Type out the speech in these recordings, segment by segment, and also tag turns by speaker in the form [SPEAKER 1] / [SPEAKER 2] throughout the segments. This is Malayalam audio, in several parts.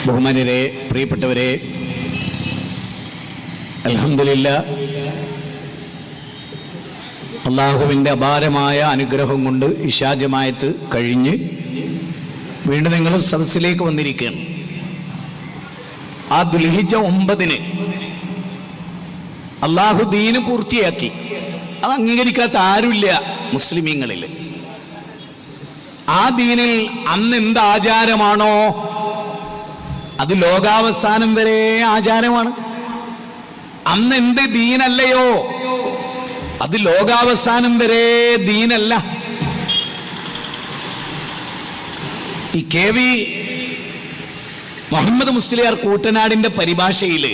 [SPEAKER 1] ബഹുമാന്യരെ, പ്രിയപ്പെട്ടവരെ, അൽഹംദുലില്ലാഹ് അള്ളാഹുവിൻ്റെ അപാരമായ അനുഗ്രഹം കൊണ്ട് ഇശാ ജമാഅത്ത് കഴിഞ്ഞ് വീണ്ടും നിങ്ങൾ സദസ്സിലേക്ക് വന്നിരിക്കുകയാണ്. ആ ദുൽഹിജ്ജ 9 അള്ളാഹു ദീന് പൂർത്തിയാക്കി. അത് അംഗീകരിക്കാത്ത ആരുമില്ല മുസ്ലിമീങ്ങളിൽ. ആ ദീനിൽ അന്ന് എന്ത് ആചാരമാണോ അത് ലോകാവസാനം വരെ ആചാരമാണ്. അന്ന് എന്ത് ദീനല്ലയോ അത് ലോകാവസാനം വരെ ദീനല്ല. ഈ KV മുഹമ്മദ് മുസ്ലിയാർ കൂട്ടനാടിന്റെ പരിഭാഷയിൽ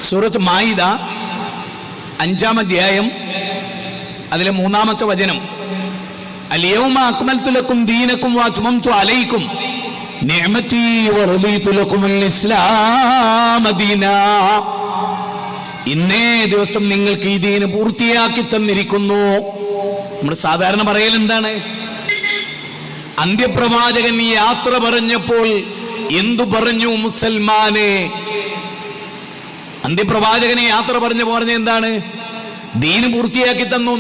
[SPEAKER 1] സൂറത്ത് മായിദ 5-ാം അധ്യായം അതിലെ 3-ാമത്തെ വചനം, അൽയൗമ അക്മൽതു ലക്കും ദീനക്കും വഅത്മംതു അലൈക്കും നിഅമതി വറദീതു ലക്കുമുൽ ഇസ്ലാമ ദീനാ. ഇന്നേ ദിവസം നിങ്ങൾക്ക് ഈ ദീന് പൂർത്തിയാക്കി തന്നിരിക്കുന്നു. നമ്മൾ സാധാരണ പറയൽ എന്താണ്? അന്ത്യപ്രവാചകൻ ഈ യാത്ര പറഞ്ഞപ്പോൾ എന്തു പറഞ്ഞു മുസൽമാനെ? അന്ത്യപ്രവാചകനെ യാത്ര പറഞ്ഞ എന്താണ്? ദീന് പൂർത്തിയാക്കി തന്നു.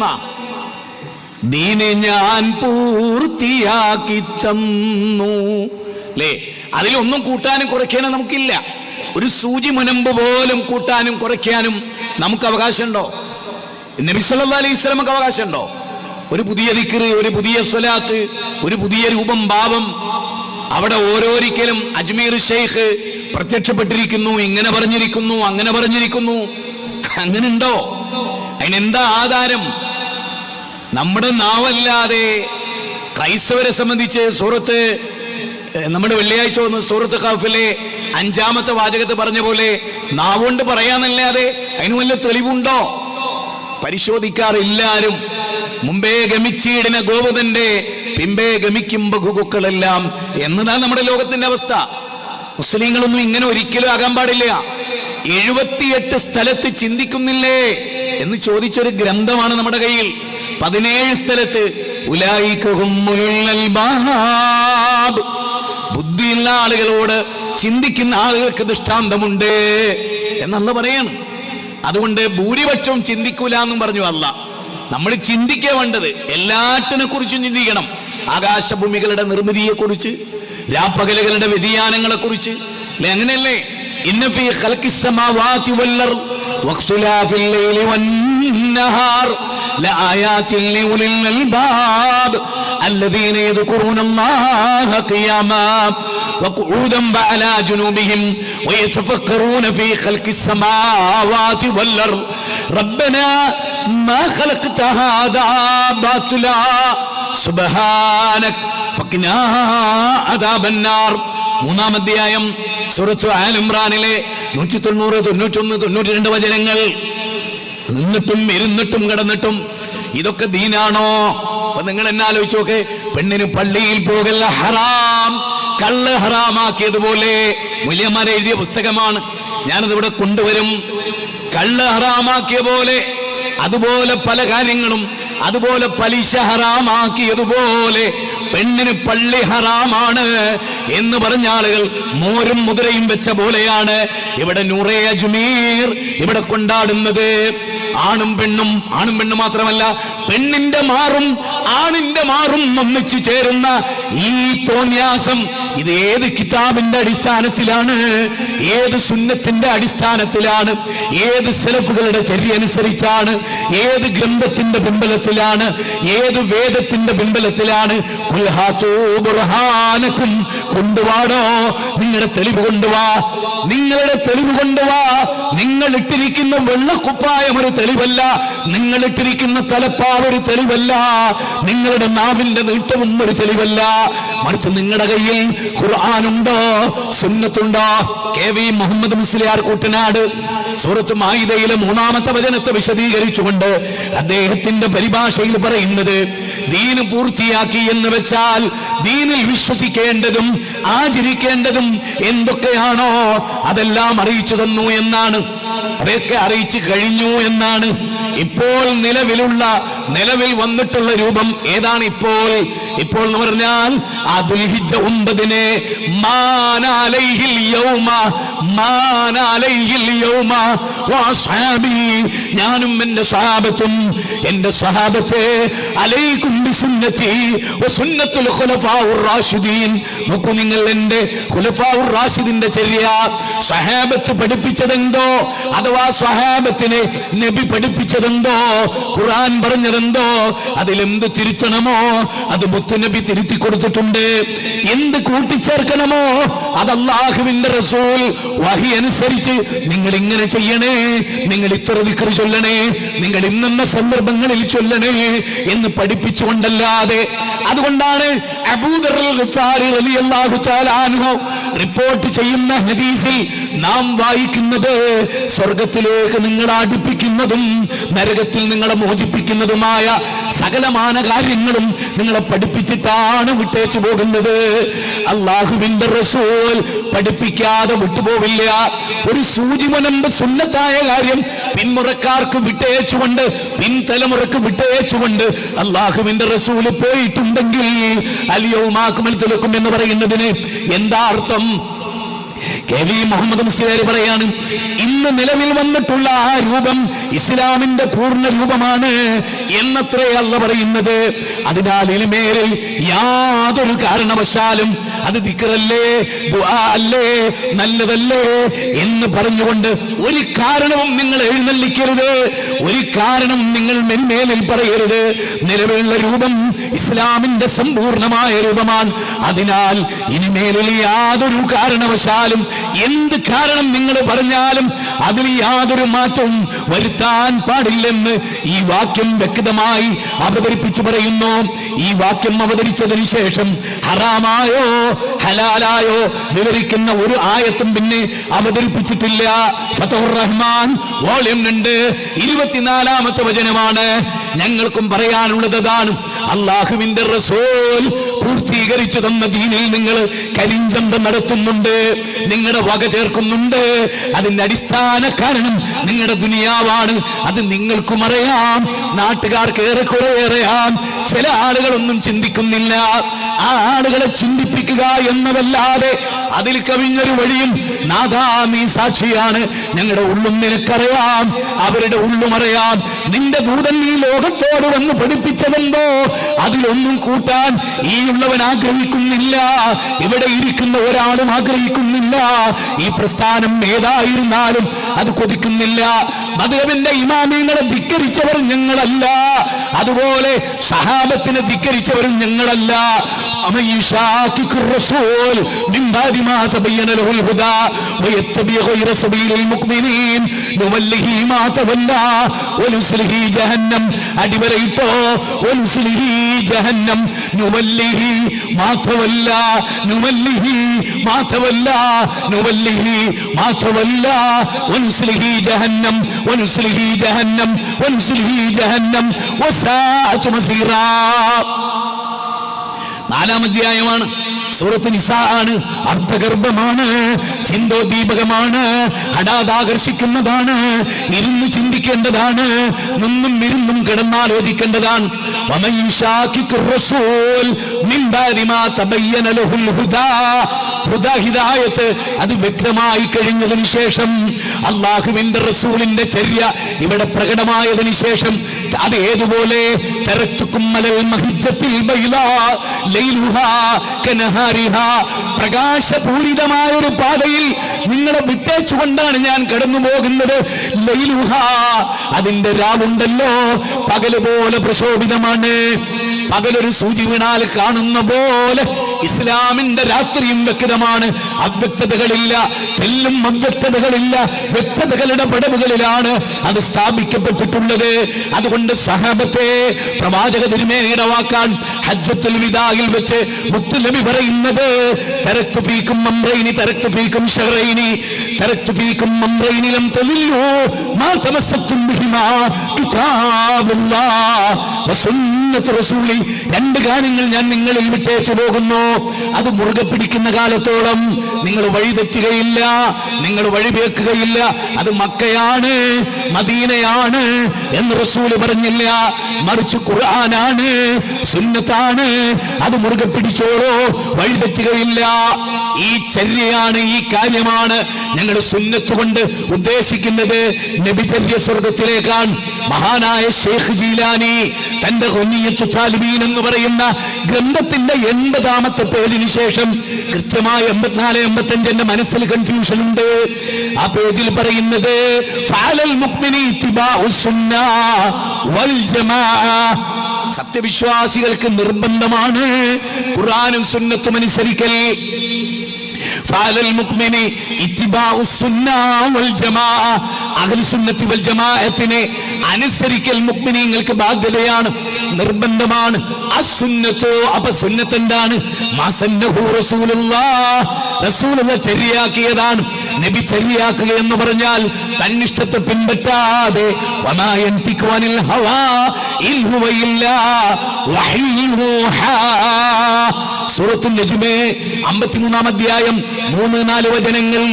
[SPEAKER 1] ദീന് ഞാൻ പൂർത്തിയാക്കി തന്നു അല്ലേ? അതിലൊന്നും കൂട്ടാനും കുറയ്ക്കാനും നമുക്കില്ല. ഒരു സൂചി മുനമ്പ് പോലും കൂട്ടാനും കുറയ്ക്കാനും നമുക്ക് അവകാശമുണ്ടോ? നബി സല്ലല്ലാഹു അലൈഹി വസല്ലമക്ക് അവകാശമുണ്ടോ? ഒരു പുതിയ ദിക്റ്, ഒരു പുതിയ സ്വലാത്ത്, ഒരു പുതിയ രൂപം, ഭാവം അവിടെ ഓരോരിക്കലും അജ്മീർ ഷെയ്ഖ് പ്രത്യക്ഷപ്പെട്ടിരിക്കുന്നു, ഇങ്ങനെ പറഞ്ഞിരിക്കുന്നു, അങ്ങനെ പറഞ്ഞിരിക്കുന്നു. അങ്ങനെ ഉണ്ടോ? അതിനെന്താ ആധാരം? നമ്മുടെ നാവല്ലാതെ ക്രൈസ്തവരെ സംബന്ധിച്ച് സൂറത്ത്, നമ്മുടെ വെള്ളിയാഴ്ച വന്ന് സൂറത്ത് ഖാഫിലെ 5-ാമത്തെ വാചകത്ത് പറഞ്ഞ പോലെ നാവുകൊണ്ട് പറയാന്നല്ലാതെ അതിന് വല്ല തെളിവുണ്ടോ? പരിശോധിക്കാറില്ലാരും. മുമ്പേ ഗമിച്ചീടിന ഗോവതന്റെ പിമ്പേ ഗമിക്കും ബഹുക്കുക്കളെല്ലാം എന്നതാണ് നമ്മുടെ ലോകത്തിന്റെ അവസ്ഥ. മുസ്ലിങ്ങളൊന്നും ഇങ്ങനെ ഒരിക്കലും ആകാൻ പാടില്ല. 78 സ്ഥലത്ത് ചിന്തിക്കുന്നില്ലേ എന്ന് ചോദിച്ചൊരു ഗ്രന്ഥമാണ് നമ്മുടെ കയ്യിൽ. 17 സ്ഥലത്ത് ബുദ്ധിയുള്ള ആളുകളോട്, ചിന്തിക്കുന്ന ആളുകൾക്ക് ദൃഷ്ടാന്തമുണ്ട് എന്നല്ല പറയാണ്. അതുകൊണ്ട് ഭൂരിപക്ഷവും ചിന്തിക്കൂല എന്നും പറഞ്ഞു അല്ല. നമ്മൾ ചിന്തിക്കുക വേണ്ടത് എല്ലാറ്റിനെ കുറിച്ചും ചിന്തിക്കണം. ആകാശഭൂമികളുടെ നിർമ്മിതിയെ കുറിച്ച്, രാപ്പകലുകളുടെ വ്യതിയാനങ്ങളെ കുറിച്ച് അല്ലെ? അങ്ങനെയല്ലേ? ഇന്ന ഫീ ഖൽഖിസ് സമാവാതി വൽ അർദ് വഖ്തിലാഫിൽ ലൈലി വന്നഹാർ ലആയാതിൻ ലിഉലിൽ അൽബാബ് الذين يذكرون الله قياما وقعودا وعلى جنوبهم ويتفكرون في خلق السماوات والأرض ربنا ما خلقت هذا باطلا سبحانك فقنا عذاب النار. 3-ാം അധ്യായം സൂറത്ത് ആൽ ഇംറാനിലെ 190, 91, 92 വചനങ്ങൾ. നിന്നിട്ടും ഇരുന്നിട്ടും കിടന്നിട്ടും ഇതൊക്കെ ദീനാണോ? അപ്പൊ നിങ്ങൾ എന്നെ ആലോചിച്ച് നോക്കെ. പെണ്ണിന് പള്ളിയിൽ പോകല്ല ഹറാം, കള്ള് ഹറാമാക്കിയതുപോലെ മൂല്യന്മാരെ എഴുതിയ പുസ്തകമാണ്. ഞാനതിവിടെ കൊണ്ടുവരും. കള്ള് ഹറാമാക്കിയ പോലെ അതുപോലെ പല കാര്യങ്ങളും, അതുപോലെ പലിശ ഹറാമാക്കിയതുപോലെ പെണ്ണിന് പള്ളി ഹറാമാണ് എന്ന് പറഞ്ഞ ആളുകൾ മോരും മുദ്രയും വെച്ച പോലെയാണ് ഇവിടെ നൂറെ അജ്മീർ ഇവിടെ കൊണ്ടാടുന്നത്. ആണും പെണ്ണും മാത്രമല്ല, പെണ്ണിന്റെ മാറും ആണിന്റെ മാറും ഒന്നിച്ചു ചേരുന്ന ഈ തോന്യാസം ഇത് ഏത് കിതാബിന്റെ അടിസ്ഥാനത്തിലാണ്? ഏത് സുന്നത്തിന്റെ അടിസ്ഥാനത്തിലാണ്? ഏത് സലഫുകളുടെ ചര്യ അനുസരിച്ചാണ്? ഏത് ഗ്രന്ഥത്തിന്റെ പിൻബലത്തിലാണ്? ഏത് വേദത്തിന്റെ പിൻബലത്തിലാണ്? കൊണ്ടുവാടോ, നിങ്ങളുടെ തെളിവ് കൊണ്ടുവാ, നിങ്ങളുടെ തെളിവ് കൊണ്ടുവാ. നിങ്ങൾ ഇട്ടിരിക്കുന്ന വെള്ളക്കുപ്പായം ഒരു തെളിവല്ല, നിങ്ങൾ ഇട്ടിരിക്കുന്ന തലപ്പാവ് ഒരു തെളിവല്ല, നിങ്ങളുടെ നാവിന്റെ നീട്ടവും ഒരു തെളിവല്ല. മറിച്ച് നിങ്ങളുടെ കയ്യിൽ ഖുർആനുണ്ടോ, സുന്നത്തുണ്ടോ? KV മുഹമ്മദ് മുസ്ലിയാർ കൂട്ടനാട് സൂറത്ത് മായിദയിലെ 3-ാമത്തെ വചനത്തെ വിശദീകരിച്ചുകൊണ്ട് അദ്ദേഹത്തിന്റെ പരിഭാഷയിൽ പറയുന്നത്, ദീന് പൂർത്തിയാക്കി എന്ന് വെച്ചാൽ ദീനിൽ വിശ്വസിക്കേണ്ടതും ആചരിക്കേണ്ടതും എന്തൊക്കെയാണോ അതെല്ലാം അറിയിച്ചു തന്നു എന്നാണ്. അതൊക്കെ അറിയിച്ചു കഴിഞ്ഞു എന്നാണ്. ഇപ്പോൾ നിലവിൽ വന്നിട്ടുള്ള രൂപം ഏതാണ്? ഇപ്പോൾ ഇപ്പോൾ എന്ന് പറഞ്ഞാൽ ആ ദുൽഹിജ്ജ 9 ഞാനും എന്റെ സ്വഹാബത്തും എന്റെ സ്വഹാബത്തെ അലൈക്കും ബിസുന്നതി വസുന്നത്തുൽ ഖുലഫാഉർ റാഷിദീൻ. നോക്കൂ നിങ്ങൾ, എന്റെ ഖുലഫാഉർ റാഷിദിന്റെ ചര്യ സ്വഹാബത്ത് പഠിപ്പിച്ചതെന്തോ, അഥവാ സ്വഹാബത്തിനെ നബി പഠിപ്പിച്ചതെന്തോ, ഖുർആൻ പറഞ്ഞതെന്തോ, അതിലെന്ത് തിരുത്തണമോ അത് മുത്തുനബി തിരുത്തി കൊടുത്തിട്ടുണ്ട്. എന്ത് കൂട്ടിച്ചേർക്കണമോ അത് അല്ലാഹുവിന്റെ റസൂൽ വഹി അനുസരിച്ച് നിങ്ങൾ ഇങ്ങനെ ചെയ്യണേ, നിങ്ങൾ ഇത്ര ദിക്ർ ചൊല്ലണേ, നിങ്ങൾ ഇന്ന സന്ദർഭങ്ങളിൽ ചൊല്ലണേ എന്ന് പഠിപ്പിച്ചുകൊണ്ടല്ലാതെ. അതുകൊണ്ടാണ് അബൂദർ ഗിഫാരി റളിയല്ലാഹു തആല അൻഹു റിപ്പോർട്ട് ചെയ്യുന്ന ഹദീസിൽ നാം വായിക്കുന്നത്, സ്വർഗത്തിലേക്ക് നിങ്ങളെ അടുപ്പിക്കുന്നതും നരകത്തിൽ നിങ്ങളെ മോചിപ്പിക്കുന്നതുമായ സകലമാന കാര്യങ്ങളും നിങ്ങളെ പഠിപ്പിച്ചിട്ടാണ് വിട്ടേച്ചു പോകുന്നത്. അല്ലാഹുവിന്റെ റസൂൽ പഠിപ്പിക്കാതെ വിട്ടുപോവില്ല. ഒരു സൂചിമനമ്പ് സുന്നത്തായ കാര്യം പിന്മുറക്കാർക്ക് വിട്ടേച്ചുകൊണ്ട്, പിൻതലമുറക്ക് വിട്ടേച്ചുകൊണ്ട് അല്ലാഹുവിന്റെ റസൂൽ പോയിട്ടുണ്ടെങ്കിൽ അൽയൗമ അക്മൽതു ലക്കും എന്ന് പറയുന്നതിന് എന്താ അർത്ഥം? കെ.വി. മുഹമ്മദ് മുസ്ലിയാർ പറയാണ്, ഇന്ന് നിലവിൽ വന്നിട്ടുള്ള ആ രൂപം ഇസ്ലാമിന്റെ പൂർണ്ണ രൂപമാണ് എന്നത്രേ അല്ലാഹു പറയുന്നത്. അതിനാൽ ഇൽമേലിൽ യാതൊരു കാരണവശാലും അത് ദിക്റല്ലേ, ദുആ അല്ലേ, നല്ലതല്ലേ എന്ന് പറഞ്ഞുകൊണ്ട് ഒരു കാരണവും നിങ്ങൾ എഴുന്നള്ളിക്കരുത്, ഒരു കാരണം നിങ്ങൾ മേലിൽ പറയരുത്. നിലവിലുള്ള രൂപം ഇസ്ലാമിന്റെ സമ്പൂർണമായ രൂപമാണ്. അതിനാൽ ഇനിമേലിൽ യാതൊരു കാരണവശാലും എന്ത് കാരണം നിങ്ങൾ പറഞ്ഞാലും അതിൽ യാതൊരു മാറ്റവും വരുത്താൻ പാടില്ലെന്ന് ഈ വാക്യം വ്യക്തമായി അവതരിപ്പിച്ചു പറയുന്നു. ഈ വാക്യം അവതരിച്ചതിന് ശേഷം ഹറാമായോ ഹലാലായോ വിവരിക്കുന്ന ഒരു ആയത്തും പിന്നെ അവതരിപ്പിച്ചിട്ടില്ല. ഫതഹുർ റഹ്മാൻ വോളിയം 2 24-ാമത്തെ വചനമാണ്. ഞങ്ങൾക്കും പറയാനുള്ളത് അതാണ്. അല്ലാഹുവിന്റെ റസൂൽ പൂർത്തീകരിച്ചു തന്ന ദീനിൽ നിങ്ങൾ കരിഞ്ചന്ത നടത്തുന്നുണ്ട്, നിങ്ങളുടെ വക ചേർക്കുന്നുണ്ട്. അതിന്റെ അടിസ്ഥാന കാരണം നിങ്ങളുടെ ദുനിയാവാണ്. അത് നിങ്ങൾക്കും അറിയാം, നാട്ടുകാർക്ക് ഏറെക്കുറെ അറിയാം. ചില ആളുകളൊന്നും ചിന്തിക്കുന്നില്ല. ആ ആളുകളെ ചിന്തിപ്പിക്കുക എന്നതല്ലാതെ അതിൽ കവിഞ്ഞൊരു വഴിയും നാഥാ നീ സാക്ഷിയാണ്. ഞങ്ങളുടെ ഉള്ളും നിനക്കറിയാം, അവരുടെ ഉള്ളും അറിയാം. നിന്റെ ദൂതൻ ഈ ലോകത്തോട് വന്ന് പഠിപ്പിച്ചതെന്തോ അതിലൊന്നും കൂട്ടാൻ ഈ ഉള്ളവൻ ആഗ്രഹിക്കുന്നില്ല, ഇവിടെ ഇരിക്കുന്ന ഒരാളും ആഗ്രഹിക്കുന്നില്ല. ഈ പ്രസ്ഥാനം ഏതായിരുന്നാലും അത് കൊതിക്കുന്നില്ല. മദ്ഹബിന്റെ ഇമാമിങ്ങളെ ധിക്കരിച്ചവർ ഞങ്ങളല്ല, അതുപോലെ സഹാബത്തിനെ ധിക്കരിച്ചവരും ഞങ്ങളല്ല. അടിവരയിട്ടോ ജഹന്നം നാലാം അധ്യായമാണ്. സൂറത്ത് നിസാ ആണ്. അർത്ഥഗർഭമാണ്, ചിന്തോദ്ദീപകമാണ്, ഹഠാതാകർഷിക്കുന്നതാണ്, ഇരുന്ന് ചിന്തിക്കേണ്ടതാണ്, നിന്നും ഇരുന്നും കിടന്നാലോചിക്കേണ്ടതാണ്. അത് വ്യക്തമായി കഴിഞ്ഞതിന് ശേഷം, അല്ലാഹുവിന്റെ റസൂലിന്റെ ചര്യ ഇവിടെ പ്രകടമായതിനു ശേഷം, അത് ഏതുപോലെ പ്രകാശപൂരിതമായ ഒരു പാതയിൽ നിങ്ങളെ വിട്ടേച്ചുകൊണ്ടാണ് ഞാൻ കടന്നു പോകുന്നത്. ലൈലുഹ, അതിന്റെ രാവുണ്ടല്ലോ പകല് പോലെ പ്രശോഭിതമാണ്. പകലൊരു സൂചി വീണാൽ കാണുന്ന പോലെ ഇസ്ലാമിന്റെ രാത്രിയും വ്യക്തമാണ്. അവ്യക്തതകളില്ല, തെല്ലും അവ്യക്തതകളില്ല, വ്യക്തതകളുടെ പടവുകളിലാണ് അത് സ്ഥാപിക്കപ്പെട്ടിട്ടുള്ളത്. അതുകൊണ്ട് സഹാബത്തെ പ്രവാചക തിരുമേനിയുടെ വാക്കാൻ ഹജ്ജത്തുൽ വിദായിൽ വെച്ച് മുത്തുനബി പറയുന്നത്, തറക്തു ഫീക്കും അംറൈനി തറക്തു ഫീക്കും ശഹ്റൈനി തറക്തു ഫീക്കും അംറൈനി ലം തളില്ലു മാ തമസ്സക്തും ബിഹിമാ കിതാബുല്ലാഹ് വസുന്ന സുന്നത്ത് റസൂലിൽ 2 കാര്യങ്ങൾ ഞാൻ നിങ്ങളിൽ വിട്ടേച്ചു പോകുന്നു. അത് മുറുകെ പിടിക്കുന്ന കാലത്തോളം നിങ്ങൾ വഴിതെറ്റുകയില്ല, നിങ്ങൾ വഴിവേക്കുകയില്ല. അത് മക്കയാണ്, മദീനയാണ് എന്ന് റസൂല് പറഞ്ഞില്ല, മറിച്ച് ഖുർആനാണ്, സുന്നത്താണ്. അത് മുറുകെ പിടിച്ചോളൂ, വഴിതെറ്റുകയില്ല. ഈ ചര്യയാണ്, ഈ കാര്യമാണ് ഞങ്ങൾ സുന്നത്ത് കൊണ്ട് ഉദ്ദേശിക്കുന്നത്. നബിചര്യ സ്വർഗത്തിലേക്കാണ്. മഹാനായ ഷേഖ് ജീലാനി തന്റെ ഖുനിയത്തു താലിബീൻ എന്ന് പറയുന്ന ഗ്രന്ഥത്തിന്റെ 80ാമത്തെ പേജിന് ശേഷം കൃത്യമായി 84-85 എന്റെ മനസ്സിൽ കൺഫ്യൂഷൻ ഉണ്ട്. ആ പേജിൽ പറയുന്നത് ഫഅലൽ മുഅ്മിനി ഇത്തിബാഉസ് സുന്നah വൽ ജമാഅ, സത്യവിശ്വാസികൾക്ക് നിർബന്ധമാണ് ഖുർആനും സുന്നത്തും അനുസരിക്കൽ. ഫഅലൽ മുഅ്മിനി ഇത്തിബാഉസ് സുന്നah വൽ ജമാഅ, അഹ്ലുസ് സുന്നത്തി വൽ ജമാഅത്തിനെ അനുസരിക്കൽ മുഅ്മിനീങ്ങൾക്ക് ബാധ്യതയാണ്, നിർബന്ധമാണ്. അസുന്നത്തു, അപ്പൊ സുന്നത്ത് എന്താണ്? മാസന്നഹു റസൂലുള്ളാഹ്, റസൂലുള്ളാഹ് ചര്യയാക്കിയതാണ്. നബി ചര്യയാക്കുക എന്ന് പറഞ്ഞാൽ തന്നിഷ്ടത്തെ പിൻപറ്റാതെ, വമാ യൻതിഖു അനിൽ ഹവാ ഇൻ ഹുവ ഇല്ലാ വഹ്യൂഹാ. സൂറത്തുൽ നജ്മ് 53-ാം അധ്യായം 3-4 വചനങ്ങൾ.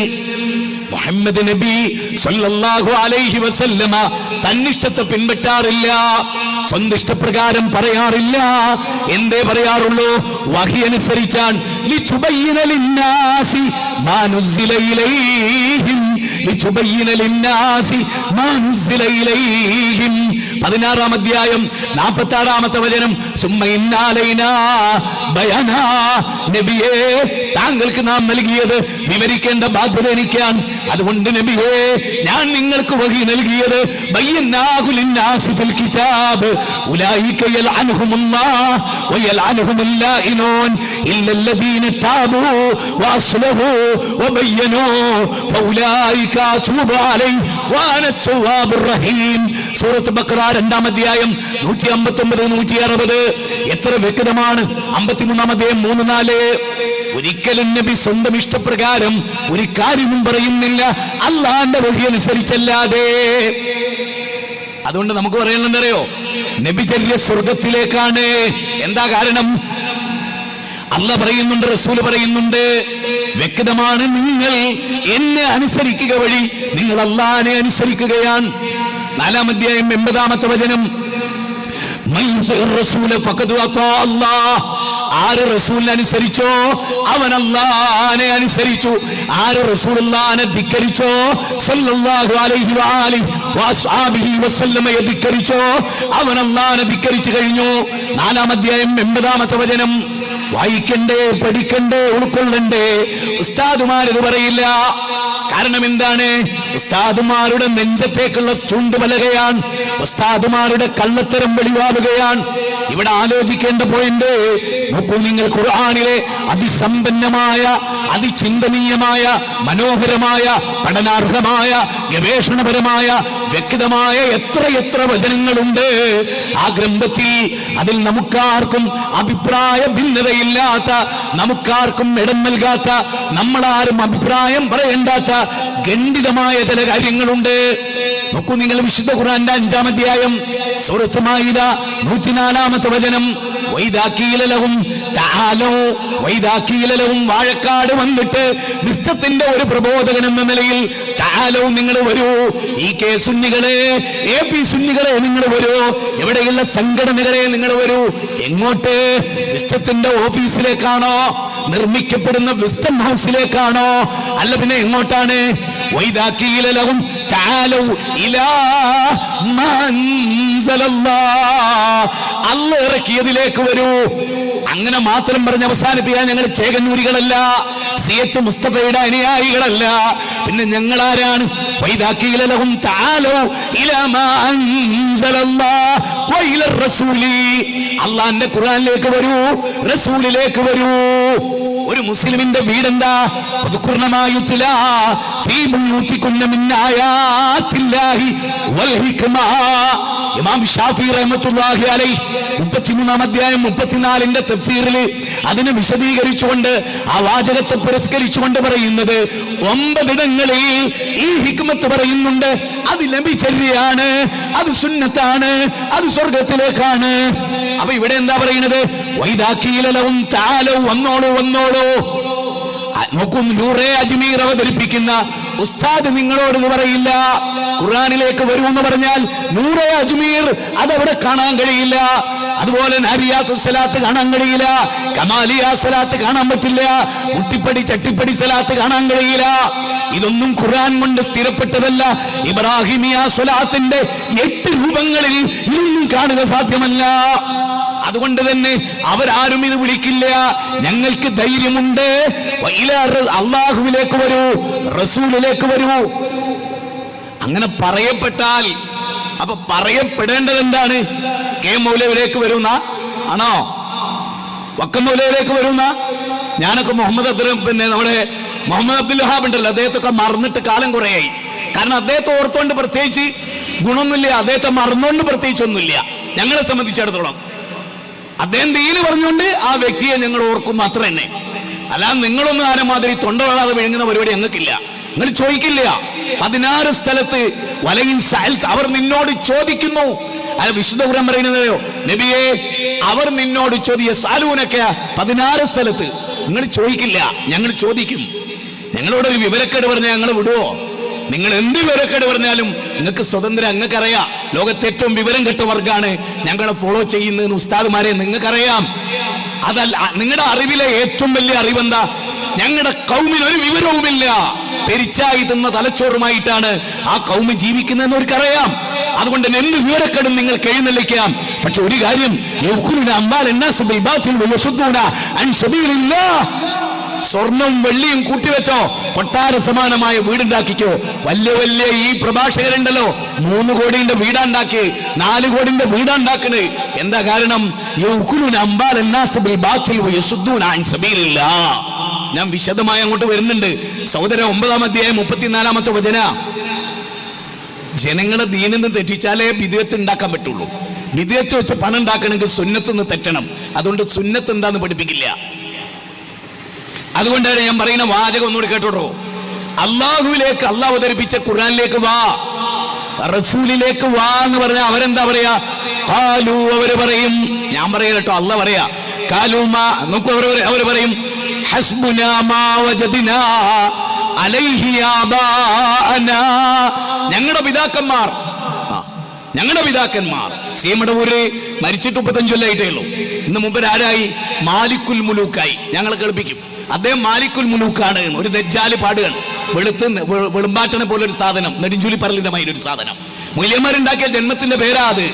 [SPEAKER 1] മുഹമ്മദ് നബി സല്ലല്ലാഹു അലൈഹി വസല്ലമ തന്നിഷ്ടത്തെ പിൻപറ്റാറില്ല, സ്വന്തം ഇഷ്ടപ്രകാരം പറയാറില്ല. എന്തേ പറയാറുള്ളൂ? വഹി അനുസരിച്ചാണ്. ലിതുബയ്യിന ലിന്നാസി മാ നുസില ഇലൈഹിം, ലിതുബയ്യിന ലിന്നാസി മാ നുസില ഇലൈഹിം. 16-ാം അധ്യായം 46-ാമത്തെ വചനം. സുമ്മ ഇന്നാ ലൈനാ ബയാനാ, നബിയേ താങ്കൾക്ക് നാം നൽകിയത് വിവരിക്കേണ്ട ബാധ്യത എനിക്കാണ്. അതുകൊണ്ട് നബിയേ ഞാൻ നിങ്ങൾക്ക് വഹി നൽകിയത് ബയ്യനാഹു ലിന്നാസി ഫിൽ കിതാബ് ഉലൈക യൽഅൻഹുമുല്ലാഹ് വയൽഅൻഹുമുൽ ലാഇനൂൻ ഇല്ലല്ലദീന താബൂ വഅസ്ലഹൂ വബയ്യനൂ ഫൗലൈക അതൂബു അലൈഹി വഅന അത്ത്-തവ്വാബുർ റഹീം. സൂറത്ത് ബഖറ 2-ാം അധ്യായം 159-160. എത്ര വ്യക്തമാണ്! 53-ാം അധ്യായം 3-4. ഒരിക്കലും നബി സ്വന്തം ഇഷ്ടപ്രകാരം ഒരു കാര്യവും പറയുന്നില്ല അല്ലാഹുവിന്റെ വഹി അനുസരിച്ചല്ലാതെ. അതുകൊണ്ട് നമുക്ക് പറയാനുള്ളതറിയോ? നബിചര്യ സ്വർഗത്തിലേക്കാണ്. എന്താ കാരണം? അല്ലാഹ് പറയുന്നുണ്ട്, റസൂൽ പറയുന്നുണ്ട്, വ്യക്തമാണ്. നിങ്ങൾ എന്നെ അനുസരിക്കുക വഴി നിങ്ങൾ അല്ലാഹുവിനെ അനുസരിക്കുകയാണ്. 4-ാം അധ്യായം 80-ാമത്തെ വചനം. ആര് റസൂലിനെ അനുസരിച്ചോ അവൻ അല്ലാഹുവിനെ അനുസരിച്ചു. ആര് റസൂലുള്ളാഹിനെ ധിക്കരിച്ചോ, സല്ലല്ലാഹു അലൈഹി വആലിഹി വഅസ്ഹാബിഹി വസല്ലമയെ ധിക്കരിച്ചോ, അവൻ അല്ലാഹുവിനെ ധിക്കരിച്ചു കഴിഞ്ഞു. 4-ാം അധ്യായം 80-ാമത്തെ വചനം. വായിക്കണ്ടേ, പഠിക്കണ്ടേ, ഉൾക്കൊള്ളണ്ടേ? ഉസ്താദുമാരിത് പറയില്ല. കാരണം എന്താണ്? ഉസ്താദുമാരുടെ നെഞ്ചത്തേക്കുള്ള ചൂണ്ടുപലകയാണ്, ഉസ്താദുമാരുടെ കള്ളത്തരം വെളിവാവുകയാണ്. ഇവിടെ ആലോചിക്കേണ്ട പോയിന്റ് നോക്കൂ നിങ്ങൾ. ഖുർആനിലെ അതിസമ്പന്നമായ, അതിചിന്തനീയമായ, മനോഹരമായ, പഠനാർഹമായ, ഗവേഷണപരമായ, വ്യക്തമായ എത്ര വചനങ്ങളുണ്ട് ആ ഗ്രന്ഥത്തിൽ. അതിൽ നമുക്കാർക്കും അഭിപ്രായ ഭിന്നതയില്ലാത്ത, നമുക്കാർക്കും ഇടം നൽകാത്ത, നമ്മളാരും അഭിപ്രായം പറയേണ്ടാത്ത ഖണ്ഡിതമായ ചില കാര്യങ്ങളുണ്ട്. നോക്കൂ നിങ്ങൾ, വിശുദ്ധ ഖുർആന്റെ 5-ാം അധ്യായം സൂറത്ത് മാഇദ 104-ാമത്തെ വചനം. വൈദാ ഖീല ലഹും തആലൂ, വൈദാ ഖീല ലഹും, വാഴക്കാട് വന്നിട്ട് വിസ്തത്തിന്റെ ഒരു പ്രബോധകൻ എന്ന നിലയിൽ, തആലൂ നിങ്ങൾ വരൂ, ഈ കെ സുന്നികളെ, എ പി സുന്നികളെ നിങ്ങൾ വരൂ, എവിടെയുള്ള സംഘടനകളെ നിങ്ങൾ വരൂ. എങ്ങോട്ട്? വിസ്തത്തിന്റെ ഓഫീസിലേക്കാണോ? നിർമ്മിക്കപ്പെടുന്ന വിസ്തം ഹൗസിലേക്കാണോ? അല്ല പിന്നെ എങ്ങോട്ടാണ്? വൈദാ ഖീല ലഹും തആലൂ ഇലാ മാ അൻസലല്ലാഹ്, അല്ലാഹ് ഇറക്കിയതിലേക്ക് വരൂ. അങ്ങനെ മാത്രം പറഞ്ഞ് അവസാനിപ്പിക്കാൻ ഞങ്ങൾ ചേകന്നൂരികളല്ല, സിയത്ത് മുസ്തഫയുടെ അനുയായികളല്ല. പിന്നെ ഞങ്ങൾ ആരാണ്? വൈദാ ഖീല ലഹും തആലൂ ഇലാ മാ അൻസലല്ലാഹ് വഇലർ റസൂലി, അല്ലാഹുവിന്റെ ഖുർആനിലേക്ക് വരൂ, റസൂലിലേക്ക് വരൂ. ഒരു മുസ്ലിമിന്റെ വീടെന്താ? ഇമാം ഷാഫി റഹ്മത്തുള്ളാഹി അലൈഹി 33-ാം അധ്യായം 34-ന്റെ തഫ്സീറിൽ അതിനെ വിശദീകരിച്ചുകൊണ്ട് ആ വാചകത്തെ പുരസ്കരിച്ചുകൊണ്ട് പറയുന്നത് 9 ഇടങ്ങളിൽ ഈ ഹിക്മത്ത് പറയുന്നുണ്ട്. അത് നബിചര്യയാണ്, അത് സുന്നത്താണ്, അത് സ്വർഗത്തിലേക്കാണ്. അപ്പൊ ഇവിടെ എന്താ പറയുന്നത്? വൈദാഖീലലവും താലോ, വന്നോളൂ വന്നോളൂ. നോക്കൂ, നൂറെ അജ്മീർ അവതരിപ്പിക്കുന്ന ഉസ്താദ് നിങ്ങളോട് പറയില്ല ഖുർആനിലേക്ക് വരൂ എന്ന് പറഞ്ഞാൽ നൂറെ അജ്മീർ അതവിടെ കാണാൻ കഴിയില്ല. അതുപോലെ നാരിയാത്തു സ്വലാത്ത് കാണാൻ കഴിയില്ല, കമാലിയ സ്വലാത്ത് കാണാൻ പറ്റില്ല, മുട്ടിപ്പടി ചട്ടിപ്പടി സ്വലാത്ത് കാണാൻ കഴിയില്ല. ഇതൊന്നും ഖുർആൻ കൊണ്ട് സ്ഥിരപ്പെട്ടതല്ല. ഇബ്രാഹിമിയ സ്വലാത്തിന്റെ 8 രൂപങ്ങളിൽ ഇതൊന്നും കാണുക സാധ്യമല്ല. അതുകൊണ്ട് തന്നെ അവരാരും ഇത് വിളിക്കില്ല. ഞങ്ങൾക്ക് ധൈര്യമുണ്ട്. അള്ളാഹുവിലേക്ക് വരൂ, റസൂലിലേക്ക് വരൂ. അങ്ങനെ പറയപ്പെട്ടാൽ അപ്പൊ പറയപ്പെടേണ്ടത് എന്താണ്? കെ മൗലവിലേക്ക് വരുന്ന ആണോ? വക്കം മൗലവിലേക്ക് വരുന്ന? ഞാനൊക്കെ നമ്മുടെ മുഹമ്മദ് അബ്ദുൽ വഹാബ് ഉണ്ടല്ലോ, അദ്ദേഹത്തൊക്കെ മറന്നിട്ട് കാലം കുറയായി. കാരണം അദ്ദേഹത്തെ ഓർത്തോണ്ട് പ്രത്യേകിച്ച് ഗുണമൊന്നുമില്ല, അദ്ദേഹത്തെ മറന്നുകൊണ്ട് പ്രത്യേകിച്ചൊന്നുമില്ല. ഞങ്ങളെ സംബന്ധിച്ചിടത്തോളം അദ്ദേഹം ദീന് പറഞ്ഞുകൊണ്ട് ആ വ്യക്തിയെ ഞങ്ങൾ ഓർക്കുന്നു, അത്ര തന്നെ. അല്ലാതെ നിങ്ങളൊന്നും ആരെ മാതിരി തൊണ്ട വളാതെ വിഴുങ്ങുന്ന പരിപാടി ഞങ്ങൾക്കില്ല. നിങ്ങൾ ചോദിക്കില്ല. 16 സ്ഥലത്ത് വലയിൻ സഅൽ, അവർ നിന്നോട് ചോദിക്കുന്നു. വിശുദ്ധ ഖുർആൻ പറയുന്നതോ നബിയെ, അവർ നിന്നോട് സാലൂനൊക്കെ 16 സ്ഥലത്ത്. നിങ്ങൾ ചോദിക്കില്ല, ഞങ്ങൾ ചോദിക്കും. ഞങ്ങളോട് ഒരു വിവരക്കേട് പറഞ്ഞാൽ ഞങ്ങൾ വിടുവോ? നിങ്ങൾ എന്ത് വിവരക്കേട് പറഞ്ഞാലും നിങ്ങൾക്ക് സ്വതന്ത്രം. അങ്ങക്കറിയാം ലോകത്തെ ഏറ്റവും വിവരം കെട്ട വർഗാണ് ഞങ്ങളെ ഫോളോ ചെയ്യുന്നതെന്ന് ഉസ്താദ്മാരെ നിങ്ങൾക്കറിയാം. അതല്ല, നിങ്ങളുടെ അറിവിലെ ഏറ്റവും വലിയ അറിവെന്താ? ഞങ്ങളുടെ കൗമിന് ഒരു വിവരവുമില്ല. പെരിച്ചായി തിന്ന തലച്ചോറുമായിട്ടാണ് ആ കൗമി ജീവിക്കുന്നതെന്ന് അവർക്കറിയാം. അതുകൊണ്ട് എന്ത് വിവരക്കേടും നിങ്ങൾക്ക് എഴുന്നള്ളിക്കാം. പക്ഷെ ഒരു കാര്യം, സ്വർണവും വെള്ളിയും കൂട്ടിവെച്ചോ, കൊട്ടാര സമാനമായ വീടുണ്ടാക്കിക്കോ. വലിയ വലിയ ഈ പ്രഭാഷകരുണ്ടല്ലോ, 3 കോടിയുടെ വീടാണ്ടാക്കി, 4 കോടിയുടെ വീടാണ്ടാക്കണ്. എന്താ കാരണം? ഞാൻ വിശദമായി അങ്ങോട്ട് വരുന്നുണ്ട്. സഹോദരൻ, 9-ാം അധ്യായം 34-ാമത്തെ വചന. ജനങ്ങളെ ദീനിന്ന് തെറ്റിച്ചാലേ ബിദ്അത്ത് ഉണ്ടാക്കാൻ പറ്റുള്ളൂ. ബിദ്അത്ത് വെച്ച് പണം ഉണ്ടാക്കണമെങ്കിൽ സുന്നത്ത് തെറ്റണം. അതുകൊണ്ട് സുന്നത്ത് എന്താന്ന് പഠിപ്പിക്കില്ല. അതുകൊണ്ടാണ് ഞാൻ പറയുന്ന വാചകം ഒന്നുകൂടി കേട്ടോട്ടോ. അള്ളാഹുവിലേക്ക്, അള്ളാഹു അവതരിപ്പിച്ച ഖുർആനിലേക്ക് വാ, റസൂലിലേക്ക് വാ എന്ന് പറഞ്ഞാൽ അവരെന്താ പറയാ? ഖാലു, അവര് പറയും. ഞാൻ പറയാ കേട്ടോ, അള്ളാഹ് പറയാ. ഖാലുമാ, നോക്കൂ, അവര് പറയും ഹസ്ബുനാ മാ വജദ്നാ അലൈഹി ആബാഅനാ. ഞങ്ങളുടെ പിതാക്കന്മാർ സീമടവൂര് മരിച്ചിട്ട് 35 കൊല്ലമായിട്ടേ ഉള്ളൂ. ഇന്ന് മുമ്പ് ആരായി? മാലിക്കുൽ മുലൂക്കായി. ഞങ്ങളെ കേൾപ്പിക്കും. അദ്ദേഹം മാലിക്കുൽ മുലൂക്കാണ്. ഒരു ദജ്ജാല് പാടുകയാണ്. വെളുമ്പാട്ടനെ പോലെ ഒരു സാധനം, നെടുഞ്ചുലി പറലിന്റെ ഒരു സാധനം. മൂല്യന്മാരുണ്ടാക്കിയ ജന്മത്തിന്റെ പേരാ അത്.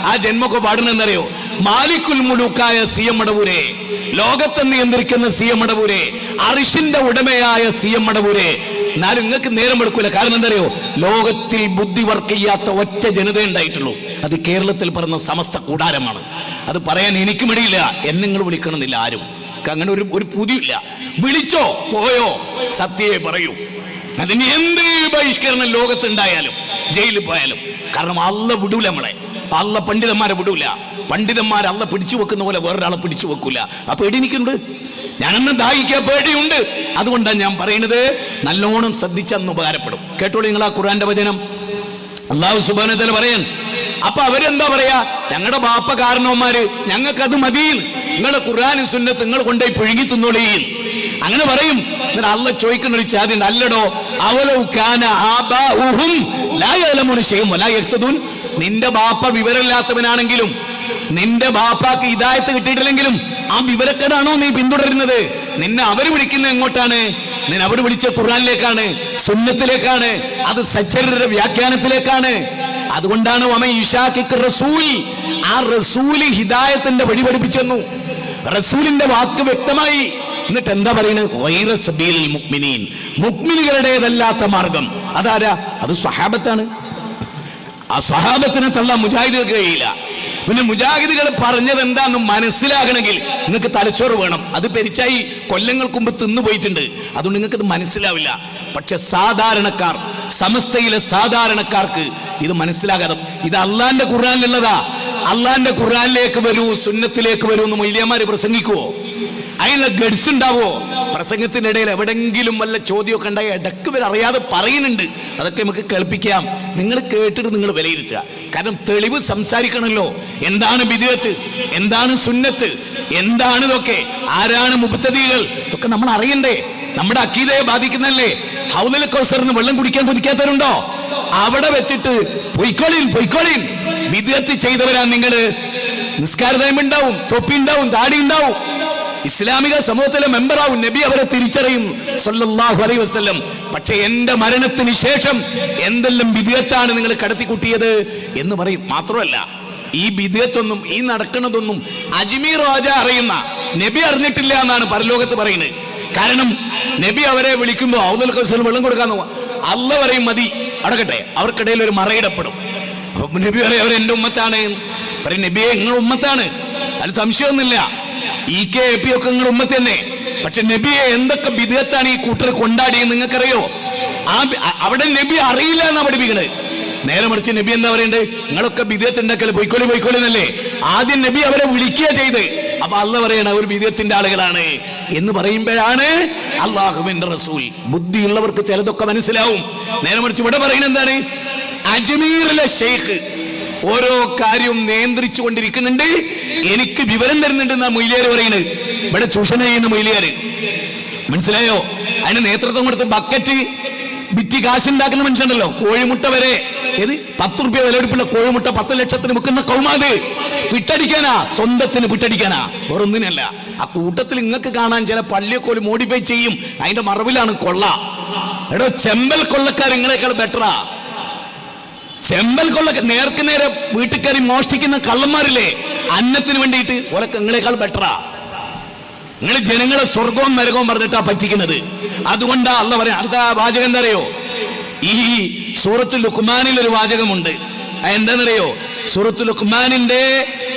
[SPEAKER 1] ആ ജന്മൊക്കെ പാടുന്നറിയോ? മാലിക്കുൽ മുലൂക്കായ സി.എം. മടവൂരെ, ലോകത്തെ നിയന്ത്രിക്കുന്ന സി.എം. മടവൂരെ, അർശിന്റെ ഉടമയായ സി.എം. മടവൂരെ. എന്നാലും നിങ്ങൾക്ക് നേരം എടുക്കൂല. കാരണം എന്തറിയോ? ലോകത്തിൽ ബുദ്ധി വർക്ക് ചെയ്യാത്ത ഒറ്റ ജനത ഉണ്ടായിട്ടുള്ളൂ. അത് കേരളത്തിൽ പറഞ്ഞ സമസ്ത കൂടാരമാണ്. അത് പറയാൻ എനിക്ക് മടിയില്ല. എന്നെ നിങ്ങൾ വിളിക്കണമെന്നില്ല ആരും. അങ്ങനെ ഒരു പുതിയില്ല. വിളിച്ചോ പോയോ സത്യേ പറയൂ. അതിന് എന്ത് ബഹിഷ്കരണം ലോകത്തുണ്ടായാലും ജയിലിൽ പോയാലും. കാരണം അള്ള വിടൂല നമ്മളെ. അള്ള പണ്ഡിതന്മാരെ വിടൂല. പണ്ഡിതന്മാരെ അള്ള പിടിച്ചു വെക്കുന്ന പോലെ വേറൊരാളെ പിടിച്ചു വെക്കൂല. ആ പേടി എനിക്കുണ്ട്. ഞാനെന്നെ ദാഹിക്കാൻ പേടിയുണ്ട്. അതുകൊണ്ടാണ് ഞാൻ പറയുന്നത്, നല്ലോണം ശ്രദ്ധിച്ചന്ന് ഉപകാരപ്പെടും. കേട്ടോളൂ നിങ്ങൾ ആ ഖുർആന്റെ വചനം. അല്ലാഹു സുബ്ഹാനഹു വ തആല പറയാൻ. അപ്പൊ അവരെന്താ പറയാ? ഞങ്ങളുടെ ബാപ്പ കാരണവന്മാര്, ഞങ്ങൾക്കത് മതി, നിങ്ങളുടെ ഖുർആനും സുന്നത്ത് നിങ്ങൾ കൊണ്ടുപോയി പുഴുങ്ങി തിന്നോളീ, അങ്ങനെ പറയും. എന്നിട്ട് അള്ളാഹ് ചോദിക്കുന്ന ഒരു ചോദ്യം, അല്ലടോ, അവലൗ കാന ആബാഉഹും ലാ യഅലമുന ശൈഅൻ വലാ യഹ്തദൂൻ. നിന്റെ ബാപ്പ വിവരമില്ലാത്തവനാണെങ്കിലും, നിന്റെ ബാപ്പാക്ക് ഹിദായത്ത് കിട്ടിയിട്ടില്ലെങ്കിലും ആ വിവരക്കേടാണോ നീ പിന്തുടരുന്നത്? നിന്നെ അവർ വിളിക്കുന്നത് എങ്ങോട്ടാണ്? നിന്നെ അവർ വിളിച്ച ഖുർആനിലേക്കാണ്, സുന്നത്തിലേക്കാണ്, അത് സച്ചരിയുടെ വ്യാഖ്യാനത്തിലേക്കാണ്. അതുകൊണ്ടാണ് റസൂൽ, ആ റസൂല് ഹിദായത്തിന്റെ വഴി പഠിപ്പിച്ചെന്നു. റസൂലിന്റെ വാക്ക് വ്യക്തമായി. എന്നിട്ട് എന്താ പറയുന്നത്? മുഅ്മിനീങ്ങളുടേതല്ലാത്ത മാർഗം. അതാരാ? അത് സ്വഹാബത്താണ്. ആ സ്വഹാബത്തിനെ തള്ളാൻ മുജാഹിദുകൾക്ക് കഴിയില്ല. പിന്നെ മുജാഹിദുകൾ പറഞ്ഞത് എന്താന്ന് മനസ്സിലാകണമെങ്കിൽ നിങ്ങൾക്ക് തലച്ചോറ് വേണം. അത് പെരിച്ചായി കൊല്ലങ്ങൾക്ക് മുമ്പ് തിന്നുപോയിട്ടുണ്ട്, അതുകൊണ്ട് നിങ്ങൾക്ക് ഇത് മനസ്സിലാവില്ല. പക്ഷെ സാധാരണക്കാർ, സമസ്തയിലെ സാധാരണക്കാർക്ക് ഇത് മനസ്സിലാകാതെ, ഇത് അള്ളാന്റെ ഖുർആനിലുള്ളതാ. അള്ളാന്റെ ഖുർആനിലേക്ക് വരൂ, സുന്നത്തിലേക്ക് വരൂ എന്ന് മൗലവിമാര് പ്രസംഗിക്കുവോ? അതിനുള്ള ഗഡ്സ് ഉണ്ടാവോ? പ്രസംഗത്തിനിടയിൽ എവിടെങ്കിലും വല്ല ചോദ്യമൊക്കെ ഉണ്ടായി ഇടക്ക് വരെ അറിയാതെ പറയുന്നുണ്ട്, അതൊക്കെ നമുക്ക് കേൾപ്പിക്കാം. നിങ്ങൾ കേട്ടിട്ട് നിങ്ങൾ വിലയിരുത്തുക. കാരണം തെളിവ് സംസാരിക്കണമല്ലോ. എന്താണ് ബിദ്അത്ത്, എന്താണ് സുന്നത്ത്, എന്താണ് ഇതൊക്കെ, ആരാണ് മുബ്തദികൾ, ഇതൊക്കെ നമ്മൾ അറിയണ്ടേ. നമ്മുടെ അഖീദയെ ബാധിക്കുന്നല്ലേ. ഹൗലുൽ കൗസറിന് വെള്ളം കുടിക്കാൻ കൊതിക്കാത്തവരുണ്ടോ? അവിടെ വെച്ചിട്ട് പൊയ്ക്കോളീൻ ബിദ്അത്ത് ചെയ്തവരാ നിങ്ങള്. നിസ്കാര ടൈം ഉണ്ടാവും, തൊപ്പി ഉണ്ടാവും, താടി ഉണ്ടാവും, ഇസ്ലാമിക സമൂഹത്തിലെ മെമ്പറാവും. നബി അവരെ തിരിച്ചറിയും സല്ലല്ലാഹു അലൈഹി വസല്ലം. പക്ഷെ എന്റെ മരണത്തിന് ശേഷം എന്തെല്ലാം ബിദ്അത്താണ് നിങ്ങൾ കടത്തിക്കൂട്ടിയത് എന്ന് പറയും. മാത്രമല്ല, ഈ ബിദ്അത്തൊന്നും, ഈ നടക്കുന്നതൊന്നും അജ്മീർ ഖ്വാജ അറിയുന്ന, നബി അറിഞ്ഞിട്ടില്ല എന്നാണ് പരലോകത്ത് പറയുന്നത്. കാരണം നബി അവരെ വിളിക്കുമ്പോൾ ഹൗദുൽ കൗസറിൽ വെള്ളം കൊടുക്കാന്ന് അല്ലാഹ് പറയും മതി, അടക്കട്ടെ. അവർക്കിടയിൽ ഒരു മറയിടപ്പെടും. നബി പറയും അവർ എന്റെ ഉമ്മത്താണ്. പറയും നബിയെ നിങ്ങൾ ഉമ്മത്താണ്, അതിൽ സംശയമൊന്നുമില്ല. EKAP ഒക്കെ നിങ്ങൾ ഉമ്മത്ത് തന്നെ. പക്ഷെ നബിയെ എന്തൊക്കെ ബിദ്അത്താണ് ഈ കൂട്ടർ കൊണ്ടാടിയെന്ന് നിങ്ങൾക്കറിയോ? അവിടെ നബി അറിയില്ല എന്നാ പഠിപ്പിക്കണത്. നേരെ മറിച്ച് നബി എന്താ പറയണ്ടത്? നിങ്ങളൊക്കെ ബിദ്അത്ത് ഉണ്ടാക്കല്, പൊയ്ക്കോളി എന്നല്ലേ ആദ്യം നബി അവരെ വിളിക്കുക ചെയ്ത്. അപ്പൊ അള്ളാഹ് പറയണ അവർ ബിദ്അത്തിന്റെ ആളുകളാണ് എന്ന് പറയുമ്പോഴാണ് അല്ലാഹുവിന്റെ റസൂൽ. ബുദ്ധിയുള്ളവർക്ക് ചിലതൊക്കെ മനസ്സിലാവും. നേരെ മറിച്ച് ഇവിടെ പറയുന്നത് എന്താണ്? അജ്മീറിലെ ഷെയ്ഖ് ഓരോ കാര്യവും നിയന്ത്രിച്ചു കൊണ്ടിരിക്കുന്നുണ്ട്, എനിക്ക് വിവരം തരുന്നുണ്ട് എന്നാ മൊയ്ലിയാർ പറയുന്നത്. ഇവിടെ ചൂഷണം ചെയ്യുന്ന മൊയ്ലിയാർ, മനസ്സിലായോ? അതിന് നേതൃത്വം കൊടുത്ത് ബക്കറ്റ് വിറ്റ് കാശുണ്ടാക്കുന്ന മനുഷ്യണ്ടല്ലോ. കോഴിമുട്ട വരെ, ഏത് 10 രൂപ വിലപിടിപ്പുള്ള കോഴിമുട്ട 10 ലക്ഷത്തിന് വിൽക്കുന്ന കൗമാത് വിട്ടടിക്കാനാ, സ്വന്തത്തിന് വിട്ടടിക്കാനാ, വേറൊന്നിനല്ല. ആ കൂട്ടത്തിൽ നിങ്ങൾക്ക് കാണാൻ ചില പള്ളിയൊക്കെ മോഡിഫൈ ചെയ്യും, അതിന്റെ മറവിലാണ് കൊള്ള. എടോ, ചെമ്പൽ കൊള്ളക്കാർ നിങ്ങളെക്കാൾ ബെറ്ററാ. ചെമ്പൽ കൊള്ള നേർക്ക് നേരെ വീട്ടിൽ കയറി മോഷ്ടിക്കുന്ന കള്ളന്മാരില്ലേ, അന്നത്തിന് വേണ്ടിയിട്ട് ഓരൊക്കെ നിങ്ങളെക്കാൾ ബെറ്ററാ. നിങ്ങൾ ജനങ്ങളെ സ്വർഗവും നരകവും പറഞ്ഞിട്ടാ പറ്റിക്കുന്നത്. അതുകൊണ്ടാ അള്ളാഹ് പറയാം. അടുത്ത വാചകം എന്താ അറിയോ? ഈ സൂറത്തുൽ ലുഖ്മാനിൽ ഒരു വാചകമുണ്ട്. എന്താണെന്നറിയോ? സൂറത്തുൽ ലുഖ്മാനിന്റെ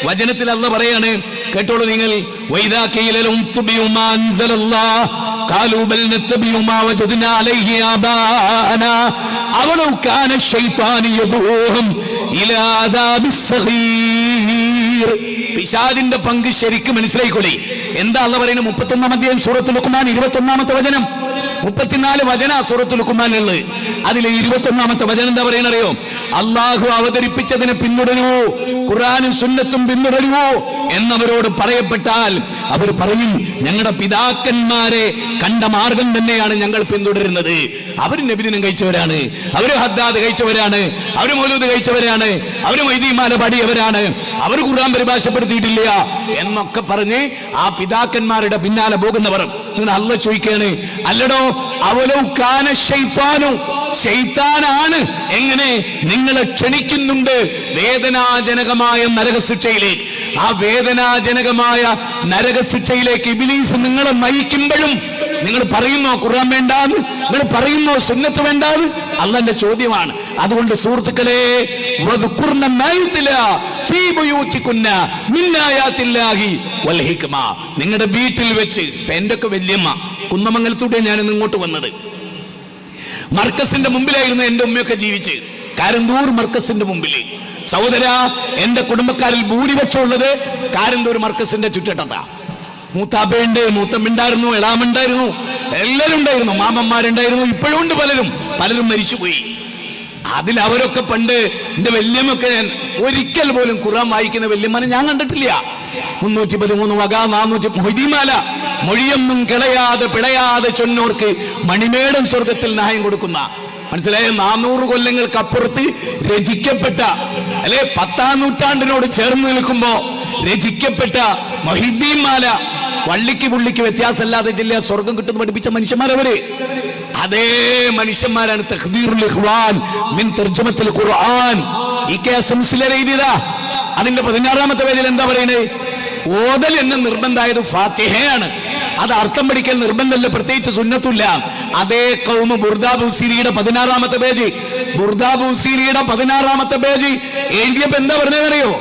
[SPEAKER 1] വചനത്തിൽ അള്ളാഹ് പറയാണ്, കേട്ടോളൂ നിങ്ങൾ. വൈദാ ഖീല ലഹും തുബിഉ മാ അൻസലല്ലാഹ് ഖാലൂ ബൽ നത്തബിഉ മാ വജദ്നാ അലൈഹി ആബാഅനാ അവലൗ കാന ശൈത്താനു യദൂഹും ഇലാ അദാബിസ് സഗീർ. പിശാചിന്റെ പങ്ക് ശരിക്കും മനസ്സിലായിക്കൊള്ളി. എന്താ അള്ളാഹ് പറയുന്നത്? 31-ാം അധ്യായം സൂറത്തുൽ ലുഖ്മാൻ 21-ാമത്തെ വചനം. 34 വചന സൂറത്തുൽ ലുഖ്മാനിലുള്ളത്. അതിൽ 21-ാമത്തെ വചനം എന്താ പറയുന്നത് അറിയോ? അള്ളാഹു അവതരിപ്പിച്ചതിനെ പിന്തുടരൂ, ഖുർആനും സുന്നത്തും പിന്തുടരൂ എന്നവരോട് പറയപ്പെട്ടാൽ അവർ പറയും, ഞങ്ങളുടെ പിതാക്കന്മാരെ കണ്ട മാർഗം തന്നെയാണ് ഞങ്ങൾ പിന്തുടരുന്നത്. അവർ നബിദിനം കഴിച്ചവരാണ്, അവർ ഹദ്ദാദ് കഴിച്ചവരാണ്, അവർ മൗലൂദ് കഴിച്ചവരാണ്, അവർ മൈദീമാല പാടിയവരാണ്, അവർ ഖുർആൻ പരിഭാഷപ്പെടുത്തിയിട്ടില്ല എന്നൊക്കെ പറഞ്ഞ് ആ പിതാക്കന്മാരുടെ പിന്നാലെ പോകുന്നവർ. അള്ളാഹ് ചോദിക്കുകയാണ്, അല്ലടോ, അവലൗ കാന ശൈത്താനു, ശൈത്താനാണ് എങ്ങനെ നിങ്ങളെ ക്ഷണിക്കുന്നുണ്ട് വേദനാജനകമായ നരകശിക്ഷയിലേക്ക്. ആ വേദനാജനകമായ നരകശിക്ഷയിലേക്ക് ഇബ്ലീസ് നിങ്ങളെ നയിക്കുമ്പോഴും നിങ്ങൾ പറയുന്നോ ഖുർആൻ വേണ്ടാന്ന്? നിങ്ങൾ പറയുന്നോ സുന്നത്ത് വേണ്ടാന്ന്? അള്ളാന്റെ ചോദ്യമാണ്. അതുകൊണ്ട് സുഹൃത്തുക്കളെ, നിങ്ങളുടെ വീട്ടിൽ വെച്ച്, എന്റെ ഒക്കെ വല്യമ്മ കുന്നമംഗലത്തൂടെ ഞാൻ ഇങ്ങോട്ട് വന്നത്, മർക്കസിന്റെ മുമ്പിലായിരുന്നു എന്റെ ഉമ്മയൊക്കെ ജീവിച്ച്. കാരന്തൂർ മർക്കസിന്റെ മുമ്പിൽ. സഹോദര, എന്റെ കുടുംബക്കാരിൽ ഭൂരിപക്ഷം ഉള്ളത് കാരന്തൂർ മർക്കസിന്റെ ചുറ്റട്ടത്താ. മൂത്താപ്പയുണ്ട്, മൂത്തമ്മുണ്ടായിരുന്നു, എളാമുണ്ടായിരുന്നു, എല്ലാവരും ഉണ്ടായിരുന്നു, മാമന്മാരുണ്ടായിരുന്നു, ഇപ്പോഴും ഉണ്ട്. പലരും മരിച്ചുപോയി. അതിൽ അവരൊക്കെ പണ്ട് എന്റെ വല്യമ്മൊക്കെ, ഞാൻ ഒരിക്കൽ പോലും ഖുർആൻ വായിക്കുന്ന വല്യമ്മനെ ഞാൻ കണ്ടിട്ടില്ല. 313 വക 400 മൊയ്തീമാല, മൊഴിയൊന്നും കിളയാതെ പിളയാതെ ചൊന്നോർക്ക് മണിമേടം സ്വർഗത്തിൽ ന്യായം കൊടുക്കുന്ന, മനസ്സിലായ 400 കൊല്ലങ്ങൾക്കപ്പുറത്ത് രചിക്കപ്പെട്ട, അല്ലെ 10-ാം നൂറ്റാണ്ടിനോട് ചേർന്ന് നിൽക്കുമ്പോ രചിക്കപ്പെട്ട മൊഹിദ്ദീൻമാല, വള്ളിക്ക് പുള്ളിക്ക് വ്യത്യാസമല്ലാതെ ജില്ല സ്വർഗം കിട്ടുന്ന പഠിപ്പിച്ച മനുഷ്യന്മാരവര്. അതേ മനുഷ്യന്മാരാണ് തഖ്ദീറുൽ ഇഖ്വാൻ മിൻ തർജമത്തുൽ ഖുർആൻ. എഴുതിയതാ. അതിന്റെ 16-ാമത്തെ പേജിൽ എന്താ പറയുന്നത്? ഓതൽ എന്ന നിർബന്ധമായത് ഫാത്തിഹയാണ്. അത് അർത്ഥം പഠിക്കൽ നിർബന്ധമല്ല, പ്രത്യേകിച്ച് സുന്നത്തുല്ല. അതേ കൗമ ബുർദാ ബൂസിരിയുടെ 16-ാമത്തെ പേജ്, ബുർദാ ബൂസിരിയുടെ 16-ാമത്തെ പേജ് എഴുതിയപ്പോ എന്താ പറഞ്ഞതെന്നറിയോ?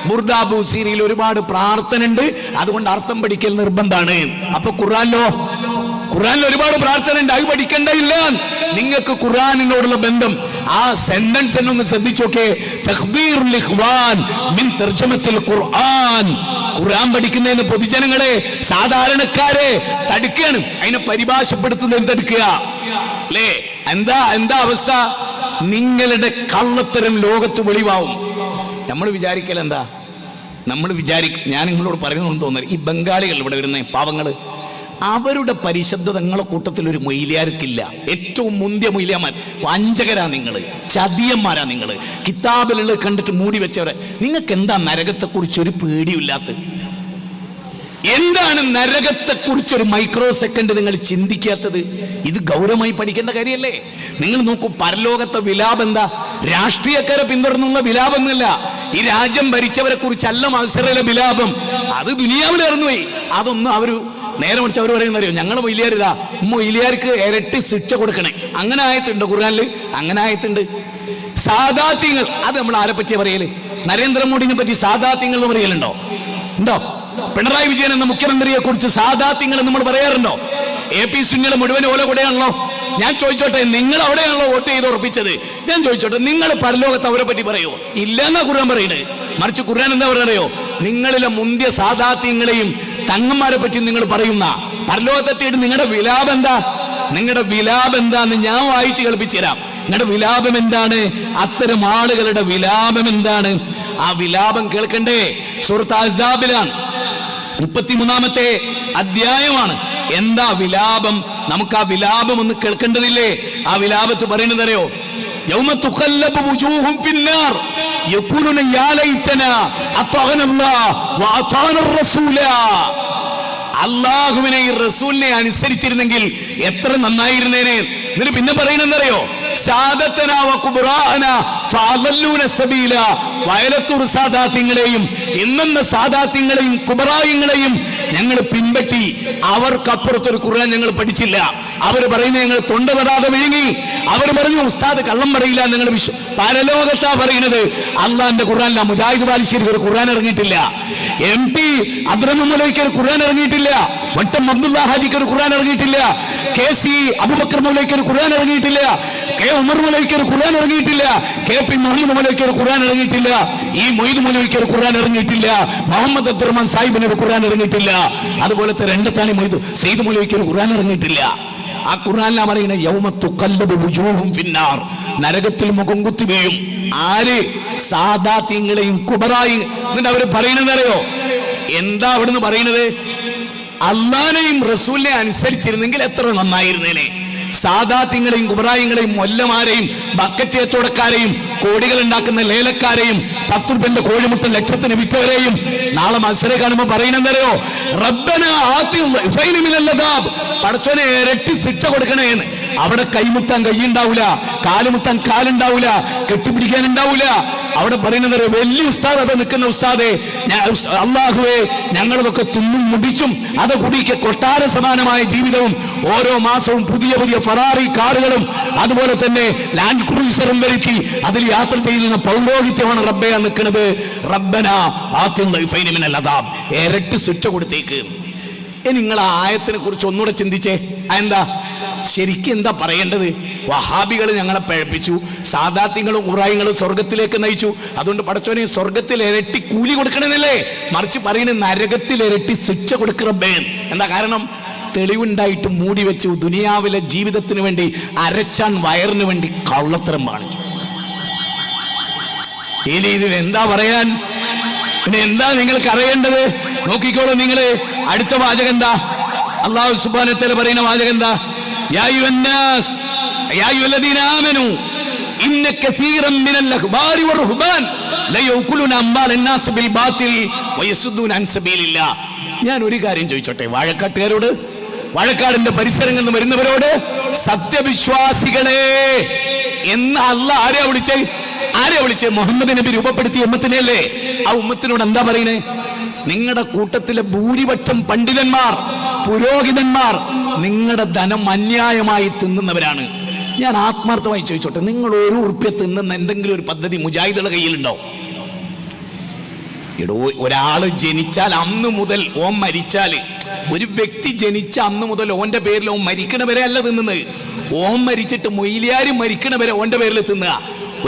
[SPEAKER 1] ബുർദ ബൂസീരിയിൽ ഒരുപാട് പ്രാർത്ഥന ഉണ്ട്, അതുകൊണ്ട് അർത്ഥം പഠിക്കൽ നിർബന്ധമാണ്. അപ്പൊ ഖുർആനിൽ ഒരുപാട് പ്രാർത്ഥന ഉണ്ട്, അത് പഠിക്കണ്ടയില്ല. നിങ്ങൾക്ക് ഖുർആനിനോടുള്ള ബന്ധം, ആ സെന്റൻസ് എന്നൊന്ന് ശ്രദ്ധിച്ചോക്കെ. തഖ്ബീറുൽ ഇഖ്വാൻ മിൻ തർജമത്തിൽ ഖുർആൻ. ഖുർആൻ പഠിക്കുന്നതിന് പൊതുജനങ്ങളെ, സാധാരണക്കാരെ തടുക്കുകയാണ്. അതിനെ പരിഭാഷപ്പെടുത്തുന്നത് തടുക്കുക അല്ലേ? എന്താ അവസ്ഥ? നിങ്ങളുടെ കള്ളത്തരം ലോകത്ത് വെളിവാവും. നമ്മൾ വിചാരിക്കൽ എന്താ? ഞാൻ നിങ്ങളോട് പറയുന്നു തോന്നരുത്, ഈ ബംഗാളികൾ ഇവിടെ വരുന്ന പാവങ്ങള്, അവരുടെ പരിശുദ്ധത നിങ്ങളെ കൂട്ടത്തിൽ ഒരു മൊയ്ലിയാർക്കില്ല. ഏറ്റവും മുന്തിയ മൊയ്ലിയാമാർ വഞ്ചകരാ നിങ്ങൾ, ചതിയന്മാരാ നിങ്ങൾ, കിതാബിലുള്ള കണ്ടിട്ട് മൂടി വെച്ചവരെ. നിങ്ങൾക്ക് എന്താ നരകത്തെക്കുറിച്ച് ഒരു പേടിയില്ലാത്ത? എന്താണ് നരകത്തെക്കുറിച്ചൊരു മൈക്രോ സെക്കൻഡ് നിങ്ങൾ ചിന്തിക്കാത്തത്? ഇത് ഗൗരവമായി പഠിക്കേണ്ട കാര്യമല്ലേ? നിങ്ങൾ നോക്കൂ, പരലോകത്തെ വിലാപം എന്താ? രാഷ്ട്രീയക്കാരെ പിന്തുടർന്നുള്ള വിലാപമൊന്നുമില്ല. ഈ രാജ്യം ഭരിച്ചവരെ കുറിച്ചല്ല മത്സരയിലെ വിലാപം. അത് ദുനിയാവിൽ ഇറന്നുപോയി. അതൊന്നും അവര് നേരെ മറിച്ച് അവർ പറയുന്നറിയോ, ഞങ്ങളെ മൊയ്ലിയാരിതാ, മൊയ്ലിയാർക്ക് ഇരട്ടി ശിക്ഷ കൊടുക്കണേ. അങ്ങനെ ആയത്തുണ്ട് ഖുർആനിൽ, അങ്ങനെ ആയത്തുണ്ട്. സാദാത്യങ്ങൾ, അത് നമ്മൾ ആരെ പറ്റിയാ പറയല്? നരേന്ദ്രമോദിനെ പറ്റി സാദാത്യങ്ങൾ എന്ന് പറയലുണ്ടോ? ഉണ്ടോ? പിണറായി വിജയൻ എന്ന മുഖ്യമന്ത്രിയെ കുറിച്ച് സാദാത്യങ്ങൾ നമ്മൾ പറയാറുണ്ടോ? AP സുന്നികളെ മുഴുവൻ ഓല കൂടെയാണല്ലോ. ഞാൻ ചോദിച്ചോട്ടെ, നിങ്ങൾ അവിടെയാണല്ലോ വോട്ട് ചെയ്ത് ഉറപ്പിച്ചത്. ഞാൻ ചോദിച്ചോട്ടെ, നിങ്ങൾ പരലോകത്ത് അവരെ പറ്റി പറയോ? ഇല്ലെന്നാ ഖുർആൻ പറയുന്നത്. മറിച്ച് ഖുർആൻ എന്താ പറയോ? നിങ്ങളിലെ മുന്തിയ സാദാത്യങ്ങളെയും തങ്ങന്മാരെ പറ്റി നിങ്ങൾ പറയുന്ന പരലോകത്തെത്തിയിട്ട് നിങ്ങളുടെ വിലാപം എന്താ? നിങ്ങളുടെ വിലാപം എന്താന്ന് ഞാൻ വായിച്ച് കേൾപ്പിച്ചു തരാം. നിങ്ങളുടെ വിലാപം എന്താണ്? അത്തരം ആളുകളുടെ വിലാപം എന്താണ്? ആ വിലാപം കേൾക്കണ്ടേ? സൂറത്ത് അഹ്സാബിലാണ്, 33-ാമത്തെ അധ്യായമാണ്. എന്താ വിലാപം? നമുക്ക് ആ വിലാപം ഒന്ന് കേൾക്കേണ്ടതില്ലേ? ആ വിലാപത്ത് പറയുന്നത് അറിയോ? യൗമ തുഖല്ലബു വുജൂഹും ഫിന്നാർ യഖൂലുന യാ ലൈതനാ അതഅനല്ലാഹ് വഅതാന റസൂല. അല്ലാഹുവിനെ റസൂലിനെ അനുസരിച്ചിരുന്നെങ്കിൽ എത്ര നന്നായിരുന്നേനെ. എന്നിട്ട് പിന്നെ പറയുന്നറിയോ? സാദത്തന വ കുബ്റാന ഫഅദല്ലൂന സബീല. വയലത്തൂർ സാദാത്യങ്ങളെയും ഇന്നെന്ന സാദാത്യങ്ങളെയും കുബ്റായങ്ങളെയും ഞങ്ങൾ പിൻപറ്റി. അവർക്കപ്പുറത്തൊരു ഖുർആൻ ഞങ്ങൾ പഠിച്ചില്ല. അവർ പറയുന്നത് ഞങ്ങൾ തൊണ്ട തൊടാതെ വിഴുങ്ങി. അവർ പറഞ്ഞു ഉസ്താദ് കള്ളം പറയില്ല. നിങ്ങൾ പരലോകത്താ പറയുന്നത്. അള്ളാന്റെ ഖുർആനില്ല. മുജാഹിദ് ബാലിശ്ശേരിക്ക് ഒരു ഖുർആൻ ഇറങ്ങിയിട്ടില്ല. MP അബ്ദുറഹ്മാൻ ഒരു ഖുർആൻ ഇറങ്ങിയിട്ടില്ല. വട്ടം അബ്ദുള്ള ഹാജിക്ക് ഒരു ഖുർആൻ ഇറങ്ങിയിട്ടില്ല. KC അബൂബക്കർ മൗലവിക്ക് ഒരു ഖുർആൻ ഇറങ്ങിയിട്ടില്ല. K ഉമർ മൗലവിക്ക് ഒരു ഖുർആൻ ഇറങ്ങിയിട്ടില്ല. KP മുഹമ്മദ് മൗലവിക്ക് ഒരു ഖുർആൻ ഇറങ്ങിയിട്ടില്ല. ഈ മൊയ്ദ് മൗലവിക്ക് ഒരു ഖുർആൻ ഇറങ്ങിയിട്ടില്ല. മുഹമ്മദ് അബ്ദുറഹ്മാൻ സാഹിബിന് ഒരു ഖുർആൻ ഇറങ്ങിയിട്ടില്ല. അതുപോലത്തെ രണ്ടത്താണി മൊയ്ദ് സെയ്ദ് മൗലവിക്ക് ഒരു ഖുർആൻ ഇറങ്ങിയിട്ടില്ല. ആ ഖുർആനിലാ പറയുന്നത് യൗമ തുഖല്ലബു വുജൂഹും ഫിന്നാർ. നരകത്തിൽ മുഖം കുത്തി വീഴും. ആര്? സാദാത്യങ്ങളെയും കുബറായും. എന്നിട്ട് അവര് പറയുന്നത് അറിയോ? എന്താ അവിടുന്ന് പറയുന്നത്? അള്ളാനെയും റസൂലിനെ അനുസരിച്ചിരുന്നെങ്കിൽ എത്ര നന്നായിരുന്നേനെ. സാദാത്യങ്ങളെയും കുബറായങ്ങളെയും മൊല്ലമാരെയും ബക്കറ്റ് കച്ചവടക്കാരെയും കോടികൾ ഉണ്ടാക്കുന്ന ലേലക്കാരെയും 10 രൂപന്റെ കോഴിമുട്ട ലക്ഷത്തിന് വിറ്റവരെയും നാളെ മത്സരം കാണുമ്പോൾ പറയുന്നതറിയോ? റബ്ബന പടച്ചോനെ ഇരട്ടി ശിക്ഷ കൊടുക്കണേന്ന്. അവിടെ കൈമുത്താൻ കൈയുണ്ടാവൂല, കാലുമുത്താൻ കാലുണ്ടാവൂല, കെട്ടിപ്പിടിക്കാൻ ഉണ്ടാവൂല. അവിടെ പറയുന്നത് വലിയ ഉസ്താദ്, അത് നിൽക്കുന്ന ഉസ്താദെ, അള്ളാഹുവേ ഞങ്ങളതൊക്കെ തിന്നും മുടിച്ചും അത് കുടിക്ക് കൊട്ടാര സമാനമായ ജീവിതവും ഓരോ മാസവും പുതിയ പുതിയ ഫെറാറി കാറുകളും അതുപോലെ തന്നെ ലാൻഡ് ക്രൂസറും വരുത്തി അതിൽ യാത്ര ചെയ്യുന്ന പൗരോഹിത്യമാണ് റബ്ബയാ നിൽക്കുന്നത്. റബ്ബന ആതിൽ ദൈഫൈനി മിനൽ അദാബ്. ഇരട്ടി ശിക്ഷ കൊടുത്തേക്ക്. നിങ്ങൾ ആ ആയത്തിനെ കുറിച്ച് ഒന്നുകൂടെ ചിന്തിച്ചേ. എന്താ ശരിക്കും എന്താ പറയേണ്ടത്? വഹാബികൾ ഞങ്ങളെ പഴപ്പിച്ചു, സാദാത്യങ്ങളും ഖുറായിങ്ങളും സ്വർഗത്തിലേക്ക് നയിച്ചു. അതുകൊണ്ട് പടച്ചോനെ സ്വർഗത്തിൽ ഇരട്ടി കൂലി കൊടുക്കണമെന്നല്ലേ? മറിച്ച് പറയുന്നത് നരകത്തിൽ ഇരട്ടി ശിക്ഷ കൊടുക്കറബേ. എന്താ കാരണം? തെളിവുണ്ടായിട്ട് മൂടി വെച്ചു. ദുനിയാവിലെ ജീവിതത്തിന് വേണ്ടി അരച്ചാൻ വയറിന് വേണ്ടി കള്ളത്തരം കാണിച്ചു. ഇനി ഇതിൽ എന്താ പറയാൻ? പിന്നെ എന്താ നിങ്ങൾക്ക് അറിയേണ്ടത്? നോക്കിക്കോളൂ നിങ്ങള്. അടുത്ത വാചകം എന്താ? അല്ലാഹു സുബ്ഹാനഹു വ തആല പറയുന്ന വാചകം എന്താ? യാ അയ്യുഹന്നാസ് യാ അയ്യുഹല്ലദീന ആമനൂ ഇന്ന കസീറൻ മിനൽ അഖ്ബാരി വറുഹ്ബാൻ ലയഅകുലുന അംവാലന്നാസ് ബിൽ ബാത്തിൽ വയസുദ്ദൂന അൻ സബീലില്ലാഹ്. ഞാൻ ഒരു കാര്യം ചോദിച്ചോട്ടെ വാഴക്കാട്ടുകാരോട്, വാഴക്കാടിന്റെ പരിസരങ്ങളിൽ നിന്ന് വരുന്നവരോട്, സത്യവിശ്വാസികളെ എന്ന് അല്ലാഹ് ആരെയാ വിളിച്ചേ? മുഹമ്മദ് നബി രൂപപ്പെടുത്തിയ ഉമ്മത്തിനെയല്ലേ? ആ ഉമ്മത്തിനോട് എന്താ പറയുന്നത്? നിങ്ങളുടെ കൂട്ടത്തിലെ ഭൂരിപക്ഷം പണ്ഡിതന്മാർ, പുരോഹിതന്മാർ നിങ്ങളുടെ ധനം അന്യായമായി തിന്നുന്നവരാണ്. ഞാൻ ആത്മാർത്ഥമായി ചോദിച്ചോട്ടെ, നിങ്ങൾ 1 ഉറുപ്പ്യ തിന്നുന്ന എന്തെങ്കിലും ഒരു പദ്ധതി മുജാഹിദുകളുടെ കയ്യിലുണ്ടോ? ഒരാള് ജനിച്ചാൽ അന്ന് മുതൽ ഓൻ മരിച്ചാല്, ഒരു വ്യക്തി ജനിച്ച അന്ന് മുതൽ ഓന്റെ പേരിൽ ഓൻ മരിക്കണ വരെ അല്ല തിന്നുന്നത്. ഓൻ മരിച്ചിട്ട് മൊയ്ലിയാര് മരിക്കണ വരെ ഓന്റെ പേരിൽ തിന്നുക.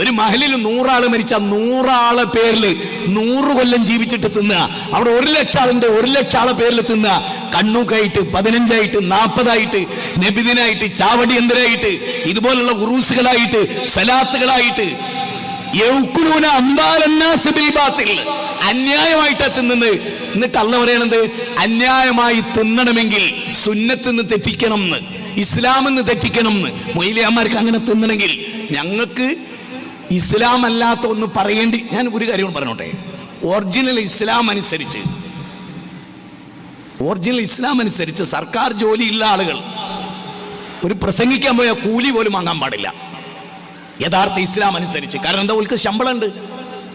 [SPEAKER 1] ഒരു മഹലിൽ 100 ആള് മരിച്ച 100 ആളെ പേരിൽ 100 കൊല്ലം ജീവിച്ചിട്ട് തിന്നുക. അവിടെ 1,00,000 ആളുണ്ട്, 1,00,000 ആളെ പേരിൽ തിന്നുക. കണ്ണൂക്കായിട്ട് 15 40 നബിദിനായിട്ട് ചാവടിയന്തരായിട്ട് ഇതുപോലുള്ള ഉറൂസുകളായിട്ട് സലാത്തുകളായിട്ട് അന്യായമായിട്ട് തിന്നുന്നത്. എന്നിട്ട് അള്ളാഹ് പറയണത് അന്യായമായി തിന്നണമെങ്കിൽ സുന്നത്തിന്ന് തെറ്റിക്കണം എന്ന്, ഇസ്ലാമെന്ന് തെറ്റിക്കണം എന്ന്. മൊയ്ലിയാന്മാർക്ക് അങ്ങനെ തിന്നണമെങ്കിൽ ഞങ്ങൾക്ക് ഇസ്ലാം അല്ലാത്ത ഒന്ന് പറയേണ്ടി. ഞാൻ ഒരു കാര്യം പറഞ്ഞോട്ടെ, ഒറിജിനൽ ഇസ്ലാം അനുസരിച്ച് സർക്കാർ ജോലിയുള്ള ആളുകൾ ഒരു പ്രസംഗിക്കാൻ പോയാൽ കൂലി പോലും വാങ്ങാൻ പാടില്ല യഥാർത്ഥ ഇസ്ലാം അനുസരിച്ച്. കാരണം എന്താ, ഓൾക്ക് ശമ്പളം ഉണ്ട്,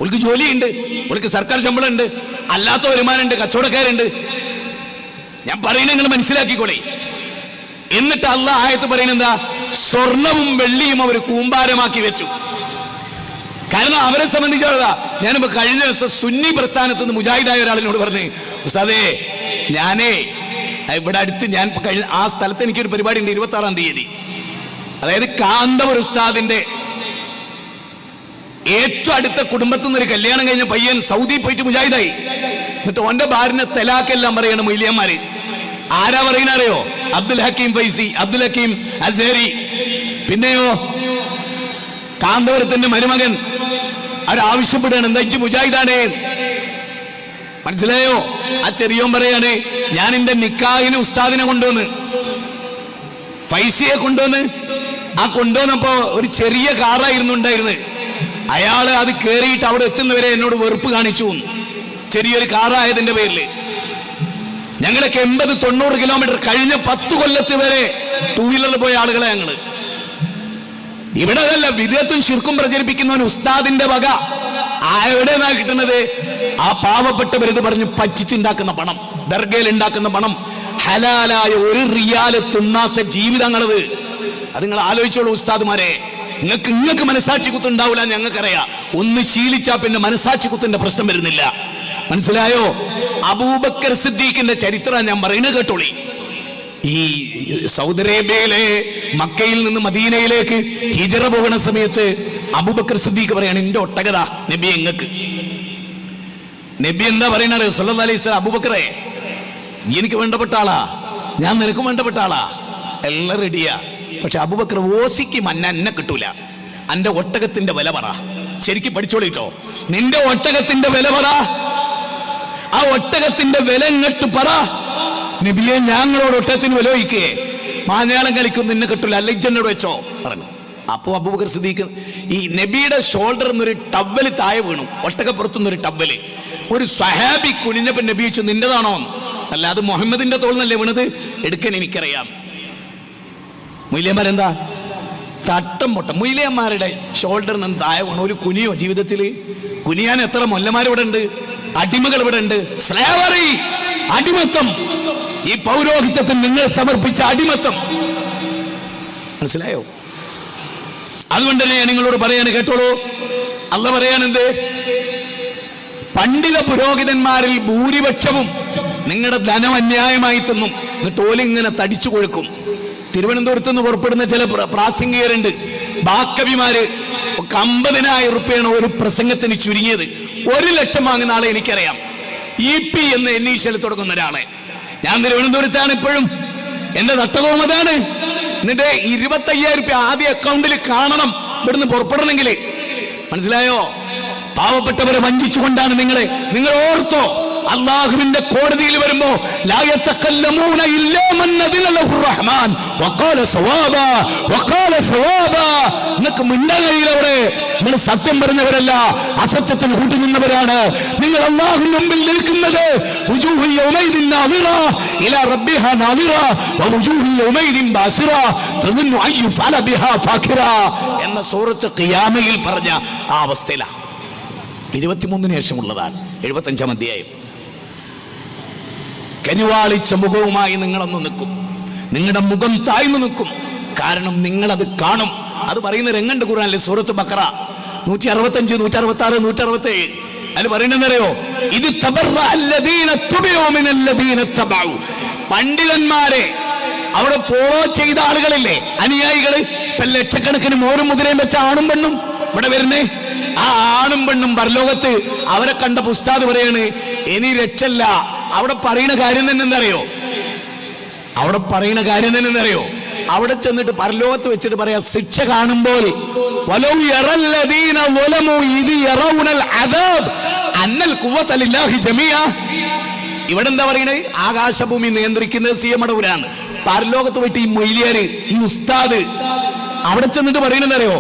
[SPEAKER 1] ഓൾക്ക് ജോലിയുണ്ട്, ഓൾക്ക് സർക്കാർ ശമ്പളം ഉണ്ട്, അല്ലാത്ത വരുമാനമുണ്ട്, കച്ചവടക്കാരുണ്ട്. ഞാൻ പറയുന്നത് നിങ്ങൾ മനസ്സിലാക്കിക്കോളെ. എന്നിട്ട് അള്ളാഹ് ആയത്ത് പറയുന്നത് എന്താ, സ്വർണവും വെള്ളിയും അവർ കൂമ്പാരമാക്കി വെച്ചു. കാരണം അവരെ സംബന്ധിച്ചതാ. ഞാനിപ്പോ കഴിഞ്ഞ ദിവസം സുന്നി പ്രസ്ഥാനത്ത് നിന്ന് മുജാഹിദായ ഒരാളിനോട് പറഞ്ഞു, ഉസ്താദേ ഞാനേ ഇവിടെ അടുത്ത് ഞാൻ കഴിഞ്ഞ ആ സ്ഥലത്ത് എനിക്കൊരു പരിപാടി ഉണ്ട് 26-ാം തീയതി. അതായത് കാന്തപുര ഉസ്താദിന്റെ ഏറ്റവും അടുത്ത കുടുംബത്തിൽ നിന്ന് ഒരു കല്യാണം കഴിഞ്ഞ പയ്യൻ സൗദി പോയിട്ട് മുജാഹിദായി. എന്നിട്ട് ഓന്റെ ഭാര്യനെ തലാക്കെല്ലാം പറയണം മൊയ്ലിയന്മാര്. ആരാ പറയുന്ന അറിയോ? അബ്ദുൽ ഹക്കീം ഫൈസി, അബ്ദുൽ ഹക്കീം അസേരി, പിന്നെയോ കാന്തപുരത്തിന്റെ മരുമകൻ. അവരാവശ്യപ്പെടുകയാണ്, എന്താ ഇജ്ജ് മുജാഹിദാണേ, മനസ്സിലായോ? ആ ചെറിയോൻ പറയാണ്, ഞാൻ എന്റെ നിക്കാഹിന് ഉസ്താദിനെ കൊണ്ടുവന്ന്, ഫൈസിയെ കൊണ്ടുവന്ന്. ആ കൊണ്ടുവന്നപ്പോ ഒരു ചെറിയ കാറായിരുന്നു ഉണ്ടായിരുന്നത്. അയാള് അത് കേറിയിട്ട് അവിടെ എത്തുന്നവരെ എന്നോട് വെറുപ്പ് കാണിച്ചു. ചെറിയൊരു കാറായതിന്റെ പേരില് ഞങ്ങളൊക്കെ 80-90 കിലോമീറ്റർ കഴിഞ്ഞ 10 കൊല്ലത്ത് വരെ 2 വീലറിൽ പോയ ആളുകളെ ഞങ്ങള്. ഇവിടെ അതല്ല, വിദേഹത്തും ശിർക്കും പ്രചരിപ്പിക്കുന്നവൻ ഉസ്താദിന്റെ വക എവിടെയാ കിട്ടുന്നത്? ആ പാവപ്പെട്ടവരെന്ന് പറഞ്ഞ് പറ്റിച്ചുണ്ടാക്കുന്ന പണം, ദർഗയിൽ ഉണ്ടാക്കുന്ന പണം, ഹലാലായ 1 റിയാല് തിന്നാത്ത ജീവിതങ്ങളത്. അത് നിങ്ങൾ ആലോചിച്ചോളൂ ഉസ്താദുമാരെ. നിങ്ങൾക്ക് മനസാക്ഷി കുത്തുണ്ടാവില്ല, ഞങ്ങൾക്കറിയാം. ഒന്ന് ശീലിച്ചാ പിന്നെ മനസാക്ഷി കുത്തിന്റെ പ്രശ്നം വരുന്നില്ല. മനസ്സിലായോ? അബൂബക്കർ സിദ്ദീഖിന്റെ ചരിത്രം ഞാൻ പറയുന്നത് കേട്ടോളി. ഈ സൗദി അറേബ്യയിലെ മക്കയിൽ നിന്ന് മദീനയിലേക്ക് ഹിജറ പോകുന്ന സമയത്ത് അബൂബക്കർ സിദ്ദീഖ് പറയാണ്, എന്റെ ഒട്ടകതാ നബി എങ്ങക്ക്. നബി എന്താ പറയുന്നത്? സല്ലല്ലാഹു അലൈഹി വസല്ലം, അബൂബക്കറെ എനിക്ക് വേണ്ടപ്പെട്ട ആളാ, ഞാൻ നിനക്കും വേണ്ടപ്പെട്ട ആളാ, എല്ലാം റെഡിയാ. പക്ഷെ അബൂബക്കർ ഓസിക്ക് മന്ന എന്നെ കിട്ടൂല. എന്റെ ഒട്ടകത്തിന്റെ വില പറ. ശരിക്കും പഠിച്ചോളിട്ടോ, നിന്റെ ഒട്ടകത്തിന്റെ വില പറ. ആ ഒട്ടകത്തിന്റെ വില ഇങ്ങോട്ട് പറ. നബിയെ ഞങ്ങളോട് ഒട്ടകത്തിന് വില വയ്ക്കേ, മാഞ്ഞാളം കളിക്കും, നിന്നെ കിട്ടൂല, അല്ലെന്നോട് വെച്ചോ പറഞ്ഞു. അപ്പോ അബൂബക്കർ സിദ്ദീഖ് ഈ നബിയുടെ ഷോൾഡറിൽ നിന്നൊരു ടവ്വല് താഴെ വീണു, ഒട്ടകപ്പുറത്തുനിന്നൊരു ടവ്വല്. ഒരു സഹാബി കുനിഞ്ഞപ്പൻ നബി ചോദിച്ചു, നിന്റെതാണോ? അല്ല, അത് മുഹമ്മദിന്റെ തോളിനല്ലേ വീണത്, എടുക്കാൻ എനിക്കറിയാം. മൊയ്ലിയന്മാരെന്താ തട്ടം പൊട്ടം. മൊയ്ലിയന്മാരുടെ ഷോൾഡറിൽ നിന്ന് താഴെ വീണു ഒരു കുനിയോ ജീവിതത്തിൽ? കുനിയാൻ എത്ര മൊല്ലന്മാർ ഇവിടെ ഉണ്ട്, അടിമകൾ ഇവിടെ ഉണ്ട്. സ്ലേവറി, അടിമത്തം, ഈ പൗരോഹിത്യത്തിന് നിങ്ങൾ സമർപ്പിച്ച അടിമത്തം. മനസ്സിലായോ? അതുകൊണ്ട് തന്നെ നിങ്ങളോട് പറയാണ്, കേട്ടോളൂ. അള്ളാഹ് പറയാനെന്ത്? പണ്ഡിത പുരോഹിതന്മാരിൽ ഭൂരിപക്ഷവും നിങ്ങളുടെ ധനം അന്യായമായി തിന്നും. എന്നിട്ട് ഓലിങ്ങനെ തടിച്ചു കൊഴുക്കും. തിരുവനന്തപുരത്ത് നിന്ന് പുറപ്പെടുന്ന ചില പ്രാസംഗികരുണ്ട്, ബാക്കവിമാര്. 50,000 റുപ്യാണ് ഒരു പ്രസംഗത്തിന് ചുരുങ്ങിയത്. 1 ലക്ഷം വാങ്ങുന്ന ആളെ എനിക്കറിയാം. EP എന്ന് ഇനീഷ്യൽ തുടങ്ങുന്ന ഒരാളെ. ഞാൻ തിരുവനന്തപുരത്താണ് ഇപ്പോഴും, എന്റെ തട്ടകവും അതാണ്. എന്നിട്ട് 25,000 റുപ്യ ആദ്യ അക്കൗണ്ടിൽ കാണണം ഇവിടുന്ന് പുറപ്പെടണമെങ്കിൽ. മനസ്സിലായോ? പാവപ്പെട്ടവരെ വഞ്ചിച്ചുകൊണ്ടാണ് നിങ്ങളെ. നിങ്ങൾ ഓർത്തോ, അള്ളാഹുവിന്റെ കോടതിയിൽ വരുമ്പോ നിങ്ങൾക്ക് മിണ്ടാൻ കഴിയില്ലവിടെ. നിങ്ങൾ സത്യം പറഞ്ഞവരല്ല, അസത്യത്തിന് കൂട്ടുനിന്നവരാണ്. നിങ്ങൾ അള്ളാഹുവിന്റെ മുമ്പിൽ നിൽക്കുന്നത് എന്ന സൂറത്ത് ഖിയാമയിൽ പറഞ്ഞ ആ അവസ്ഥയിലാണ്. 23 ശേഷമുള്ളതാണ് 75-ാം അധ്യായം. കനിവാളിച്ച മുഖവുമായി നിങ്ങളൊന്ന് നിൽക്കും, നിങ്ങളുടെ മുഖം താഴ്ന്നു നിൽക്കും. കാരണം നിങ്ങളത് കാണും. അത് പറയുന്ന രംഗണ്ട് ഖുർആനിലെ സൂറത്ത് ബഖറ 165, 166, 167. അത് പറയുന്നറിയോ, ഇത് പണ്ഡിതന്മാരെ അവിടെ ഫോളോ ചെയ്ത ആളുകളില്ലേ, അനുയായികള്, ഇപ്പൊ ലക്ഷക്കണക്കിന് മോരും മുദ്രയും വെച്ച ആണും പെണ്ണും ഇവിടെ വരുന്നേ. ആ ആണും പെണ്ണും പരലോകത്ത് അവരെ കണ്ട ഉസ്താദ് പറയാണ് ഇനി രക്ഷല്ല. അവിടെ പറയുന്ന കാര്യം തന്നെ എന്തറിയോ, അവിടെ ചെന്നിട്ട് പരലോകത്ത് വെച്ചിട്ട് പറയാ, ശിക്ഷ കാണുമ്പോൾ ഇവിടെ എന്താ പറയുന്നത്, ആകാശഭൂമി നിയന്ത്രിക്കുന്നത് സിയമടവൂരാണ്. പരലോകത്ത് പോയിട്ട് ഈ മൊയ്ലിയാര്, ഈ ഉസ്താദ് അവിടെ ചെന്നിട്ട് പറയുന്നത് അറിയോ,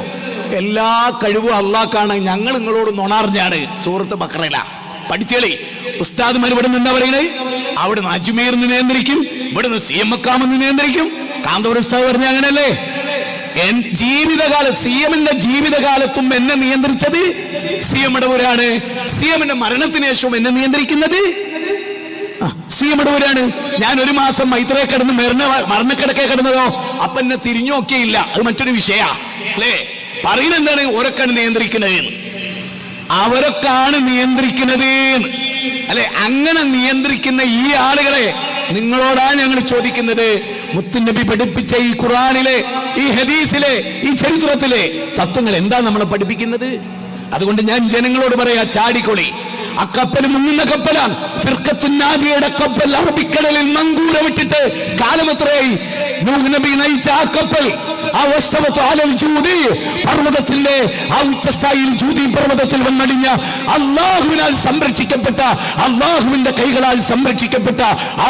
[SPEAKER 1] എല്ലാ കഴിവും അള്ളാഹ്ക്കാണ്, ഞങ്ങൾ നിങ്ങളോട് നുണറിഞ്ഞാണ്. സൂറത്ത് ബഖറയില പഠിച്ചേളി. ഉസ്താദ്മാർ ഇവിടെ നിന്ന് എന്താ പറയുന്നത്, അവിടുന്ന് അജ്മീറിന് നിയന്ത്രിക്കും, ഇവിടുന്ന് സിയമക്കാമെന്ന് നിയന്ത്രിക്കും. കാന്തപുരം ഉസ്താദ് പറഞ്ഞ അങ്ങനെയല്ലേ, ജീവിതകാലം സിഎമ്മിന്റെ ജീവിതകാലത്തും എന്നെ നിയന്ത്രിച്ചത് സിഎമ്മടവൂരാണ്. സിഎമ്മിന്റെ മരണത്തിന് ശേഷവും എന്നെ നിയന്ത്രിക്കുന്നത് സിഎമ്മടവൂരാണ്. ഞാൻ ഒരു മാസം മൈത്രയെ കിടന്ന് മരണക്കിടക്കെ കിടന്നതോ അപ്പൊ എന്നെ തിരിഞ്ഞു നോക്കിയില്ല. അത് മറ്റൊരു വിഷയ അല്ലേ. പറയുന്നത് എന്താണ്, ഓരൊക്കെയാണ് നിയന്ത്രിക്കുന്നത്, അവരൊക്കെയാണ് നിയന്ത്രിക്കുന്നത് അല്ലെ. അങ്ങനെ നിയന്ത്രിക്കുന്ന ഈ ആളുകളെ നിങ്ങളോടാണ് ഞങ്ങൾ ചോദിക്കുന്നത്. മുത്തുനബി പഠിപ്പിച്ച ഈ ഖുർആനിലെ, ഈ ഹദീസിലെ, ഈ ചരിത്രത്തിലെ തത്വങ്ങൾ എന്താ നമ്മളെ പഠിപ്പിക്കുന്നത്? അതുകൊണ്ട് ഞാൻ ജനങ്ങളോട് പറയാ, ചാടിക്കൊളി. ആ കപ്പൽ മുങ്ങുന്ന കപ്പലാണ്. ഫിർഖത്തുൻ നാജിയയുടെ കപ്പൽ അറബിക്കടലിൽ നങ്കൂര വിട്ടിട്ട് കാലമത്രയായി. നൂഹ് നബി നയിച്ച ആ കപ്പൽ, ആ പർവ്വതത്തിന്റെ ആ ഉച്ചസ്ഥായിൽ ജൂതി പർവ്വതത്തിൽ വന്നടിഞ്ഞ അള്ളാഹുവിനാൽ സംരക്ഷിക്കപ്പെട്ട, അള്ളാഹുവിന്റെ കൈകളാൽ സംരക്ഷിക്കപ്പെട്ട ആ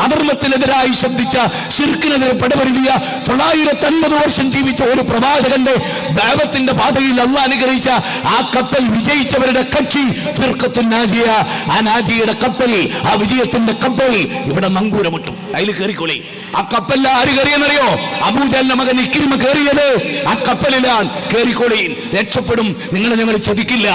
[SPEAKER 1] അധർമ്മത്തിനെതിരായി ശബ്ദിച്ച, ശിർക്കിനെതിരെ പടപൊരുതിയ 950 വർഷം ജീവിച്ച ഒരു പ്രവാചകന്റെ ദഅവത്തിന്റെ പാതയിൽ അള്ളാഹ് അനുഗ്രഹിച്ച ആ കപ്പൽ വിജയിച്ചവരുടെ കക്ഷി ഫിർഖത്തുൻ നാജിയ. ആ നാജിയുടെ കപ്പൽ, ആ വിജയത്തിന്റെ കപ്പൽ ഇവിടെ നങ്കൂരമിട്ടു. അതിൽ കയറിക്കൊളി. ആ കപ്പലിൽ ആര് കയറിയെന്നറിയോ? അബൂജഹലിന്റെ മകൻ ഇക്രിമ കയറിയത് ആ കപ്പലിലാണ്. കയറിക്കൊളി, രക്ഷപ്പെടും. നിങ്ങളെ ഞങ്ങൾ ചതിക്കില്ല.